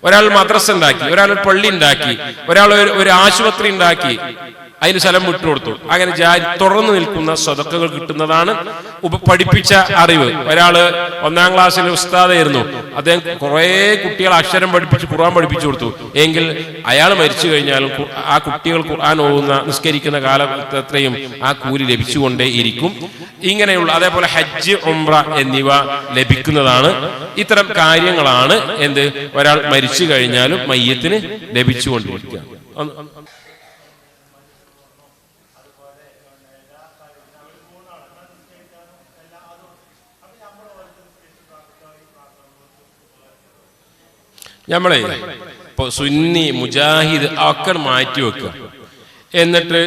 ഒരാൾ മദ്രസ ഉണ്ടാക്കി, ഒരാൾ പള്ളി ഉണ്ടാക്കി, ഒരാൾ ഒരു ആശുപത്രി ഉണ്ടാക്കി, അതിന് സ്ഥലം വിട്ടുകൊടുത്തു. അങ്ങനെ തുറന്നു നിൽക്കുന്ന സ്വതക്കകൾ കിട്ടുന്നതാണ്. പഠിപ്പിച്ച അറിവ്. ഒരാള് 1ാം ക്ലാസ്സിൽ ഉസ്താദായിരുന്നു, അദ്ദേഹം കുറെ കുട്ടികളെ അക്ഷരം പഠിപ്പിച്ച് ഖുർആൻ പഠിപ്പിച്ചു കൊടുത്തു. എങ്കിൽ അയാൾ മരിച്ചു കഴിഞ്ഞാലും ആ കുട്ടികൾ ഖുർആൻ ഓതുന്ന, നിസ്കരിക്കുന്ന കാലത്തത്രയും ആ കൂലി ലഭിച്ചുകൊണ്ടേ ഇരിക്കും. ഇങ്ങനെയുള്ള, അതേപോലെ ഹജ്ജ്, ഉംറ എന്നിവ ലഭിക്കുന്നതാണ്. ഇത്തരം കാര്യങ്ങളാണ് എന്ത്, ഒരാൾ മരിച്ചു കഴിഞ്ഞാലും മയ്യത്തിന് ലഭിച്ചുകൊണ്ടിരിക്കുക. നമ്മളെ ഇപ്പൊ സുന്നി, മുജാഹിദ് ഒക്കെ മാറ്റി വെക്കുക. എന്നിട്ട്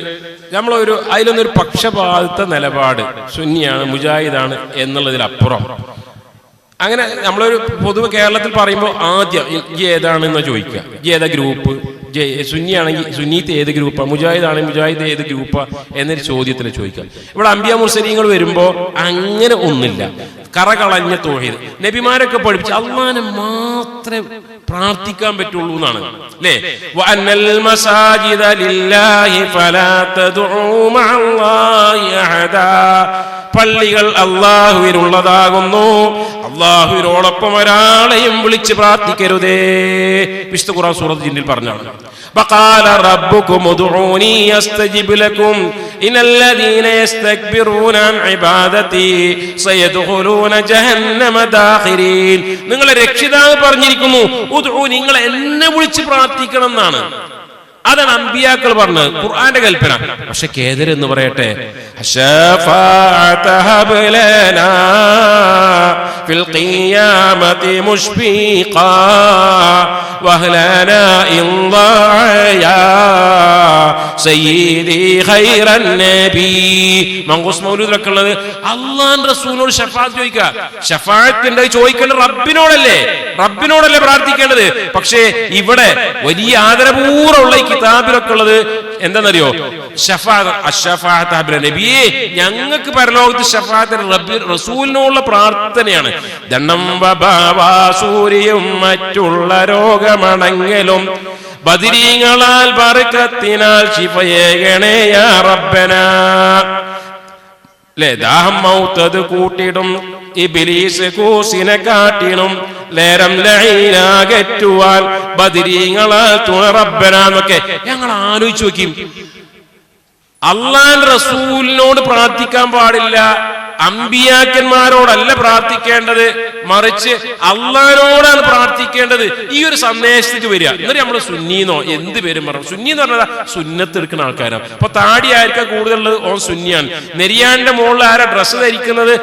നമ്മളൊരു അതിലൊന്നൊരു പക്ഷപാതിത്വ നിലപാട്, സുന്നിയാണ് മുജാഹിദാണ് എന്നുള്ളതിലപ്പുറം, അങ്ങനെ നമ്മളൊരു പൊതുവെ കേരളത്തിൽ പറയുമ്പോൾ ആദ്യം ഈ ഏതാണെന്ന് ചോദിക്കുക, ഈ ഏതാ ഗ്രൂപ്പ്, സുന്നിയാണെങ്കിൽ സുന്നീത്ത് ഏത് ഗ്രൂപ്പാണ്, മുജാഹിദാണെങ്കിൽ മുജാഹിദ് ഏത് ഗ്രൂപ്പാണ് എന്നൊരു ചോദ്യത്തിന് ചോദിക്കുക. ഇവിടെ അംബിയ മുർസലീങ്ങൾ വരുമ്പോൾ അങ്ങനെ ഒന്നില്ല. കറകളഞ്ഞ തൗഹീദ്, നബിമാരൊക്കെ പഠിപ്പിച്ച് അല്ലാഹനെ മാത്രമേ പ്രാർത്ഥിക്കാൻ പറ്റുള്ളൂ എന്നാണ് അല്ലേ. വഅന്നൽ മസാജിദ ലില്ലാഹി ഫലാ തദ്ഉ മഅല്ലാഹി അഹദാ, പള്ളികൾ അല്ലാഹുവിനുള്ളതാകുന്നു, അല്ലാഹുവിനോടൊപ്പം ഒരാളെയും വിളിച്ച് പ്രാർത്ഥിക്കരുതേ. വിശുദ്ധ ഖുർആൻ സൂറത്ത് ജിന്നിൽ പറഞ്ഞാണ്. വഖാല റബ്ബുകും ഉദ്ഉനി അസ്തജിബ് ലക്കും ഇന്നല്ലദീന യസ്തക്ബിറൂന അൻ ഇബാദതി സയദ്ഖുലൂന ജഹന്നമ ദാഖിരീൻ. നിങ്ങളെ രക്ഷിതാവ് പറഞ്ഞിരിക്കുന്നു, ഉദ്ഉ, നിങ്ങൾ എന്നെ വിളിച്ച് പ്രാർത്ഥിക്കണം എന്നാണ്. അതാണ് അമ്പിയാക്കൾ പറഞ്ഞത്, ഖുർആന്റെ കൽപ്പന. പക്ഷെ കേദർ എന്ന് പറയട്ടെ, ഫിൽ ഖിയാമത്തി മുഷ്ഫീഖാ വഹ്ലനാ ഇൻദായാ സയ്യിദി ഖൈറൻ നബി. മങ്കൂസ് മൗലൂദിലൊക്കെ ഉള്ളത് അല്ലാഹുവിന്റെ റസൂലിനോട് ശഫാഅത്ത് ചോദിക്കുക. ശഫാഅത്തിന്റെ ചോദിക്കേണ്ടത് റബ്ബിനോടല്ലേ പ്രാർത്ഥിക്കേണ്ടത്. പക്ഷേ ഇവിടെ വലിയ ആദരപൂർവ്വമുള്ള ഈ കിതാബിലൊക്കെ ഉള്ളത് എന്താണെന്നറിയോ, നബിയെ ഞങ്ങൾക്ക് പരലോകത്ത് ശഫാഅത്ത് റസൂലിനോടുള്ള പ്രാർത്ഥനയാണ്. ദണ്ണം സൂര്യവും മറ്റുള്ള രോഗമണങ്ങലും ബദരീങ്ങളാൽ ബർക്കത്തിനാൽ ശിഫയേകണേ യാ റബ്ബനാ. ദാഹം മൗത്തത് കൂട്ടിടും, ഇബ്ലീസ് കൂസിനെ കാട്ടിടും, ലേരം ലഈനാകറ്റുവാൻ ബദരീങ്ങളാൽ തുണ റബ്ബനാ എന്നൊക്കെ ഞങ്ങൾ ആലോചിച്ച് നോക്കി. അല്ലാഹുവിന്റെ റസൂലിനോട് പ്രാർത്ഥിക്കാൻ പാടില്ല അമ്പിയാക്കന്മാരോടല്ല പ്രാർത്ഥിക്കേണ്ടത്, മറിച്ച് അള്ളാഹിനോടാണ് പ്രാർത്ഥിക്കേണ്ടത്. ഈ ഒരു സന്ദേശത്തിക്ക് വരിക. എന്നിട്ട് നമ്മൾ സുന്നീന്നോ എന്ത് പേരും പറഞ്ഞു. സുന്നി എന്ന് പറഞ്ഞാൽ സുന്നത്ത് എടുക്കുന്ന ആൾക്കാരാണ്. അപ്പൊ താടി ആർക്കാ കൂടുതലുള്ളത്? ഓൻ സുന്നിയാണ്. നെരിയാന്റെ മുകളിൽ ആരാ ഡ്രസ്സ് ധരിക്കുന്നത്?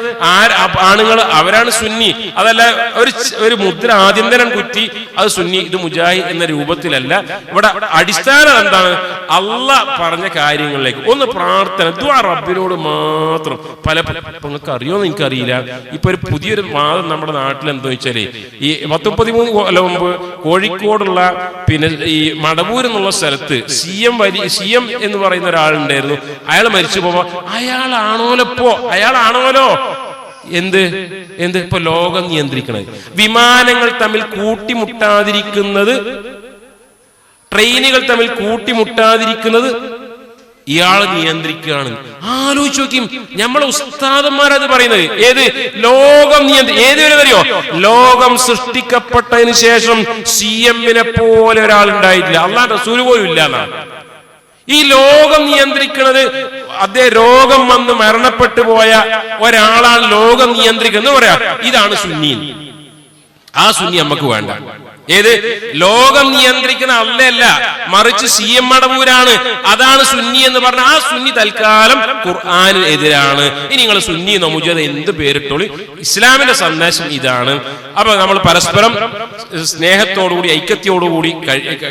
ആണുങ്ങൾ, അവരാണ് സുന്നി. അതല്ല ഒരു മുദ്ര ആദ്യം തന്നെ കുറ്റി അത് സുന്നി, ഇത് മുജാഹിദ് എന്ന രൂപത്തിലല്ല. ഇവിടെ അടിസ്ഥാനം എന്താണ്? അള്ളാഹ് പറഞ്ഞ കാര്യങ്ങളിലേക്ക് ഒന്ന് പ്രാർത്ഥന, ദുആ റബ്ബിനോട് മാത്രം. നിങ്ങൾക്ക് അറിയോന്ന് എനിക്കറിയില്ല. ഇപ്പൊ ഒരു പുതിയൊരു വാദം നമ്മുടെ നാട്ടിൽ എന്താ വെച്ചാല്, ഈ 13 കൊല്ലം മുമ്പ് കോഴിക്കോടുള്ള പിന്നെ ഈ മടവൂർ എന്നുള്ള സ്ഥലത്ത് സി എം എന്ന് പറയുന്ന ഒരാളുണ്ടായിരുന്നു. അയാൾ മരിച്ചു പോകുമ്പോ അയാളാണോലോ എന്ത് ഇപ്പൊ ലോകം നിയന്ത്രിക്കണത്, വിമാനങ്ങൾ തമ്മിൽ കൂട്ടിമുട്ടാതിരിക്കുന്നത്, ട്രെയിനുകൾ തമ്മിൽ കൂട്ടിമുട്ടാതിരിക്കുന്നത് ഇയാൾ നിയന്ത്രിക്കുകയാണ്. ആലോചിച്ച് നോക്കിയും നമ്മളെ ഉസ്താദന്മാരത് പറയുന്നത്. ഏത് ലോകം ഏതുവരെയോ ലോകം സൃഷ്ടിക്കപ്പെട്ടതിന് ശേഷം CM-നെ പോലെ ഒരാൾ ഉണ്ടായിട്ടില്ല. അള്ളാഹുവിന്റെ റസൂൽ പോലും ഇല്ല എന്നാണ്. ഈ ലോകം നിയന്ത്രിക്കുന്നത് അദ്ദേഹം രോഗം വന്ന് മരണപ്പെട്ടു പോയ ഒരാളാണ് ലോകം നിയന്ത്രിക്കുന്നത് പറയാ. ഇതാണ് സുന്നി. ആ സുന്നി നമുക്ക് വേണ്ട. ഏത് ലോകം നിയന്ത്രിക്കുന്ന അല്ലല്ല, മറിച്ച് CM മടവൂരാണ്. അതാണ് സുന്നി എന്ന് പറഞ്ഞ ആ സുന്നി തൽക്കാലം ഖുർആനിന് എതിരാണ്. ഇനി നിങ്ങൾ സുന്നി മുജാഹിദ് എന്ത് പേരിട്ടോളി, ഇസ്ലാമിന്റെ സന്ദേശം ഇതാണ്. അപ്പൊ നമ്മൾ പരസ്പരം സ്നേഹത്തോടുകൂടി ഐക്യത്തോടുകൂടി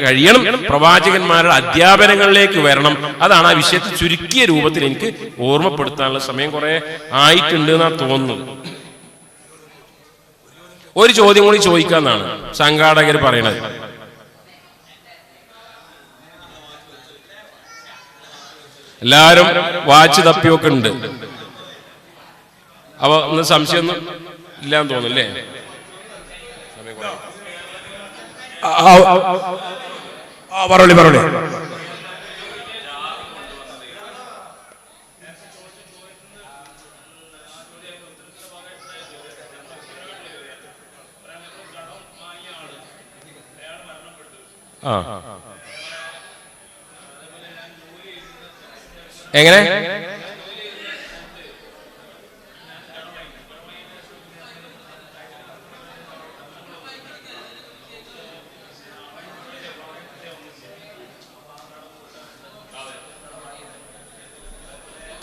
കഴിയണം. പ്രവാചകന്മാരുടെ അധ്യാപനങ്ങളിലേക്ക് വരണം. അതാണ് ആ വിഷയത്തിൽ ചുരുക്കിയ രൂപത്തിൽ എനിക്ക് ഓർമ്മപ്പെടുത്താനുള്ള സമയം കുറെ ആയിട്ടുണ്ട് എന്നാണ് തോന്നുന്നത്. ഒരു ചോദ്യം കൂടി ചോദിക്കാന്നാണ് സംഘാടകർ പറയണത്. എല്ലാരും വാച്ച് തപ്പിയൊക്കെ ഉണ്ട്. അപ്പൊ ഒന്ന് സംശയമൊന്നും ഇല്ലാന്ന് തോന്നുന്നല്ലേ? പറയണേ. എങ്ങനെ?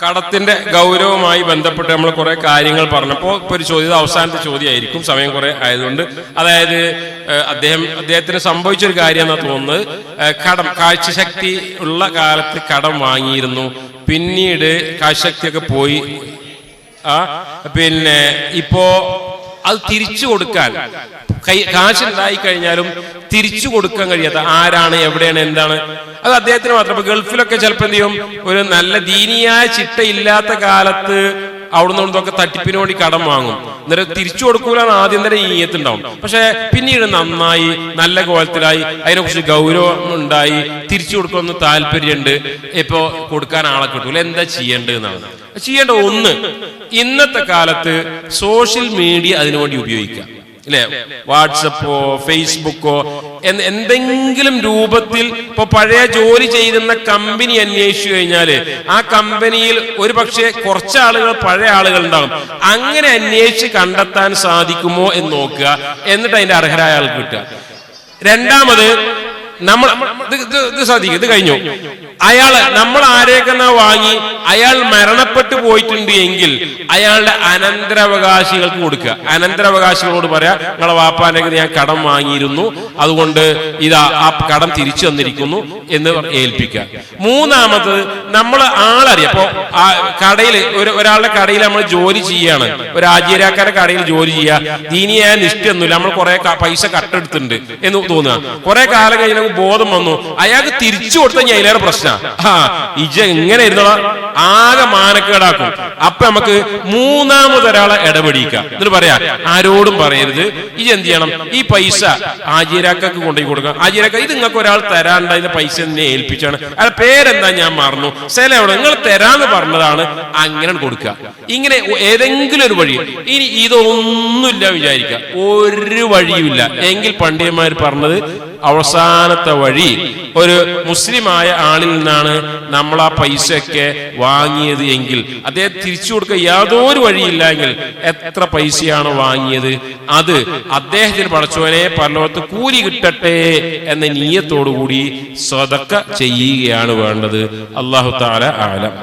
കടത്തിന്റെ ഗൗരവമായി ബന്ധപ്പെട്ട് നമ്മൾ കുറെ കാര്യങ്ങൾ പറഞ്ഞപ്പോൾ ഇപ്പൊ ഒരു ചോദ്യം, അവസാനത്തെ ചോദ്യമായിരിക്കും, സമയം കുറെ ആയതുകൊണ്ട്. അതായത് അദ്ദേഹത്തിന് സംഭവിച്ചൊരു കാര്യം എന്നാ തോന്നുന്നത്, കാഴ്ചശക്തി ഉള്ള കാലത്ത് കടം വാങ്ങിയിരുന്നു. പിന്നീട് കാഴ്ചശക്തിയൊക്കെ പോയി. പിന്നെ ഇപ്പോ അത് തിരിച്ചു കൊടുക്കാൻ കാശുണ്ടായി കഴിഞ്ഞാലും തിരിച്ചു കൊടുക്കാൻ കഴിയാത്ത ആരാണ്, എവിടെയാണ്, എന്താണ്, അത് അദ്ദേഹത്തിന് മാത്രം. ഇപ്പൊ ഗൾഫിലൊക്കെ ചിലപ്പോൾ എന്ത് ചെയ്യും, ഒരു നല്ല ദീനിയായ ചിട്ടയില്ലാത്ത കാലത്ത് അവിടുന്ന് ഇവിടുന്നൊക്കെ തട്ടിപ്പിന് വേണ്ടി കടം വാങ്ങും. എന്നിട്ട് തിരിച്ചു കൊടുക്കൂലെന്ന് ആദ്യം തന്നെ ഈയത്തുണ്ടാവും. പക്ഷെ പിന്നീട് നന്നായി നല്ല കോലത്തിലായി അതിനെക്കുറിച്ച് ഗൗരവം ഉണ്ടായി തിരിച്ചു കൊടുക്കണമെന്ന് താല്പര്യമുണ്ട്. ഇപ്പോ കൊടുക്കാൻ ആളെ കിട്ടൂല. എന്താ ചെയ്യേണ്ടതെന്നാണ്. ചെയ്യേണ്ട ഒന്ന്, ഇന്നത്തെ കാലത്ത് സോഷ്യൽ മീഡിയ അതിനുവേണ്ടി ഉപയോഗിക്കാം. അല്ലെ, വാട്സപ്പോ ഫേസ്ബുക്കോ എന്തെങ്കിലും രൂപത്തിൽ. ഇപ്പൊ പഴയ ജോലി ചെയ്യുന്ന കമ്പനി അന്വേഷിച്ചു കഴിഞ്ഞാല് ആ കമ്പനിയിൽ ഒരു പക്ഷേ കുറച്ച് ആളുകൾ പഴയ ആളുകൾ ഉണ്ടാകും. അങ്ങനെ അന്വേഷിച്ച് കണ്ടെത്താൻ സാധിക്കുമോ എന്ന് നോക്കുക. എന്നിട്ട് അതിന്റെ അർഹരായ ആൾക്ക് കിട്ടുക. രണ്ടാമത്, ഇത് കഴിഞ്ഞു. നമ്മൾ ആരെയൊക്കെ വാങ്ങി അയാൾ മരണപ്പെട്ടു പോയിട്ടുണ്ട് എങ്കിൽ അയാളുടെ അനന്തരാവകാശികൾക്ക് കൊടുക്കുക. അനന്തരാവകാശികളോട് പറയാ, നിങ്ങളെ വാപ്പാന്റെ ഞാൻ കടം വാങ്ങിയിരുന്നു, അതുകൊണ്ട് ഇതാ ആ കടം തിരിച്ചു തന്നിരിക്കുന്നു എന്ന് ഏൽപ്പിക്കുക. മൂന്നാമത്തത്, നമ്മൾ ആളറിയാം. അപ്പൊ കടയിൽ ഒരാളുടെ കടയിൽ നമ്മൾ ജോലി ചെയ്യാണ്, ഒരു ആചാര്യക്കാരുടെ കടയിൽ ജോലി ചെയ്യുക, ദീനിയായ നിഷ്ഠയൊന്നുമില്ല, നമ്മൾ കുറെ പൈസ കട്ടെടുത്തിട്ടുണ്ട് എന്ന് തോന്നുക. കുറെ കാലം കഴിഞ്ഞ ബോധം വന്നു, അയാൾക്ക് തിരിച്ചു കൊടുത്ത ഞാൻ അതിലേറെ പ്രശ്നം. എങ്ങനെ ഇരുന്നോളാ, ആകെ മാനക്കേടാക്കും. അപ്പൊ നമുക്ക് മൂന്നാമതൊരാളെ ഇടപെടിക്കാം. എന്നിട്ട് പറയാ, ആരോടും പറയരുത്, ഇത് എന്ത് ചെയ്യണം, ഈ പൈസ ആചാര്യക്കാർക്ക് കൊണ്ടുപോയി കൊടുക്കാം. ആചാര്യക്ക, ഇത് നിങ്ങൾക്ക് ഒരാൾ തരാണ്ടായിരുന്ന പൈസ എന്നെ ഏൽപ്പിച്ചാണ്, അയാളുടെ പേരെന്താ ഞാൻ മറന്നു, സ്ഥലം എവിടെ, നിങ്ങൾ തരാന്ന് പറഞ്ഞതാണ്, അങ്ങനെ കൊടുക്കുക. ഇങ്ങനെ ഏതെങ്കിലും ഒരു വഴി. ഇനി ഇതൊന്നുമില്ല വിചാരിക്കുക, ഒരു വഴിയുമില്ല എങ്കിൽ പണ്ഡിതന്മാർ പറഞ്ഞത് അവസാനത്തെ വഴി ഒരു മുസ്ലിമായ ആളിൽ നിന്നാണ് നമ്മൾ ആ പൈസയൊക്കെ വാങ്ങിയത് എങ്കിൽ അദ്ദേഹം തിരിച്ചു കൊടുക്കാൻ യാതൊരു വഴിയില്ല എങ്കിൽ എത്ര പൈസയാണ് വാങ്ങിയത് അത് അദ്ദേഹത്തിന് പടച്ചോനെ പരലോകത്ത് കൂലി കിട്ടട്ടെ എന്ന നീയത്തോടു കൂടി സദഖ ചെയ്യുകയാണ് വേണ്ടത്. അല്ലാഹു തആല ആലം.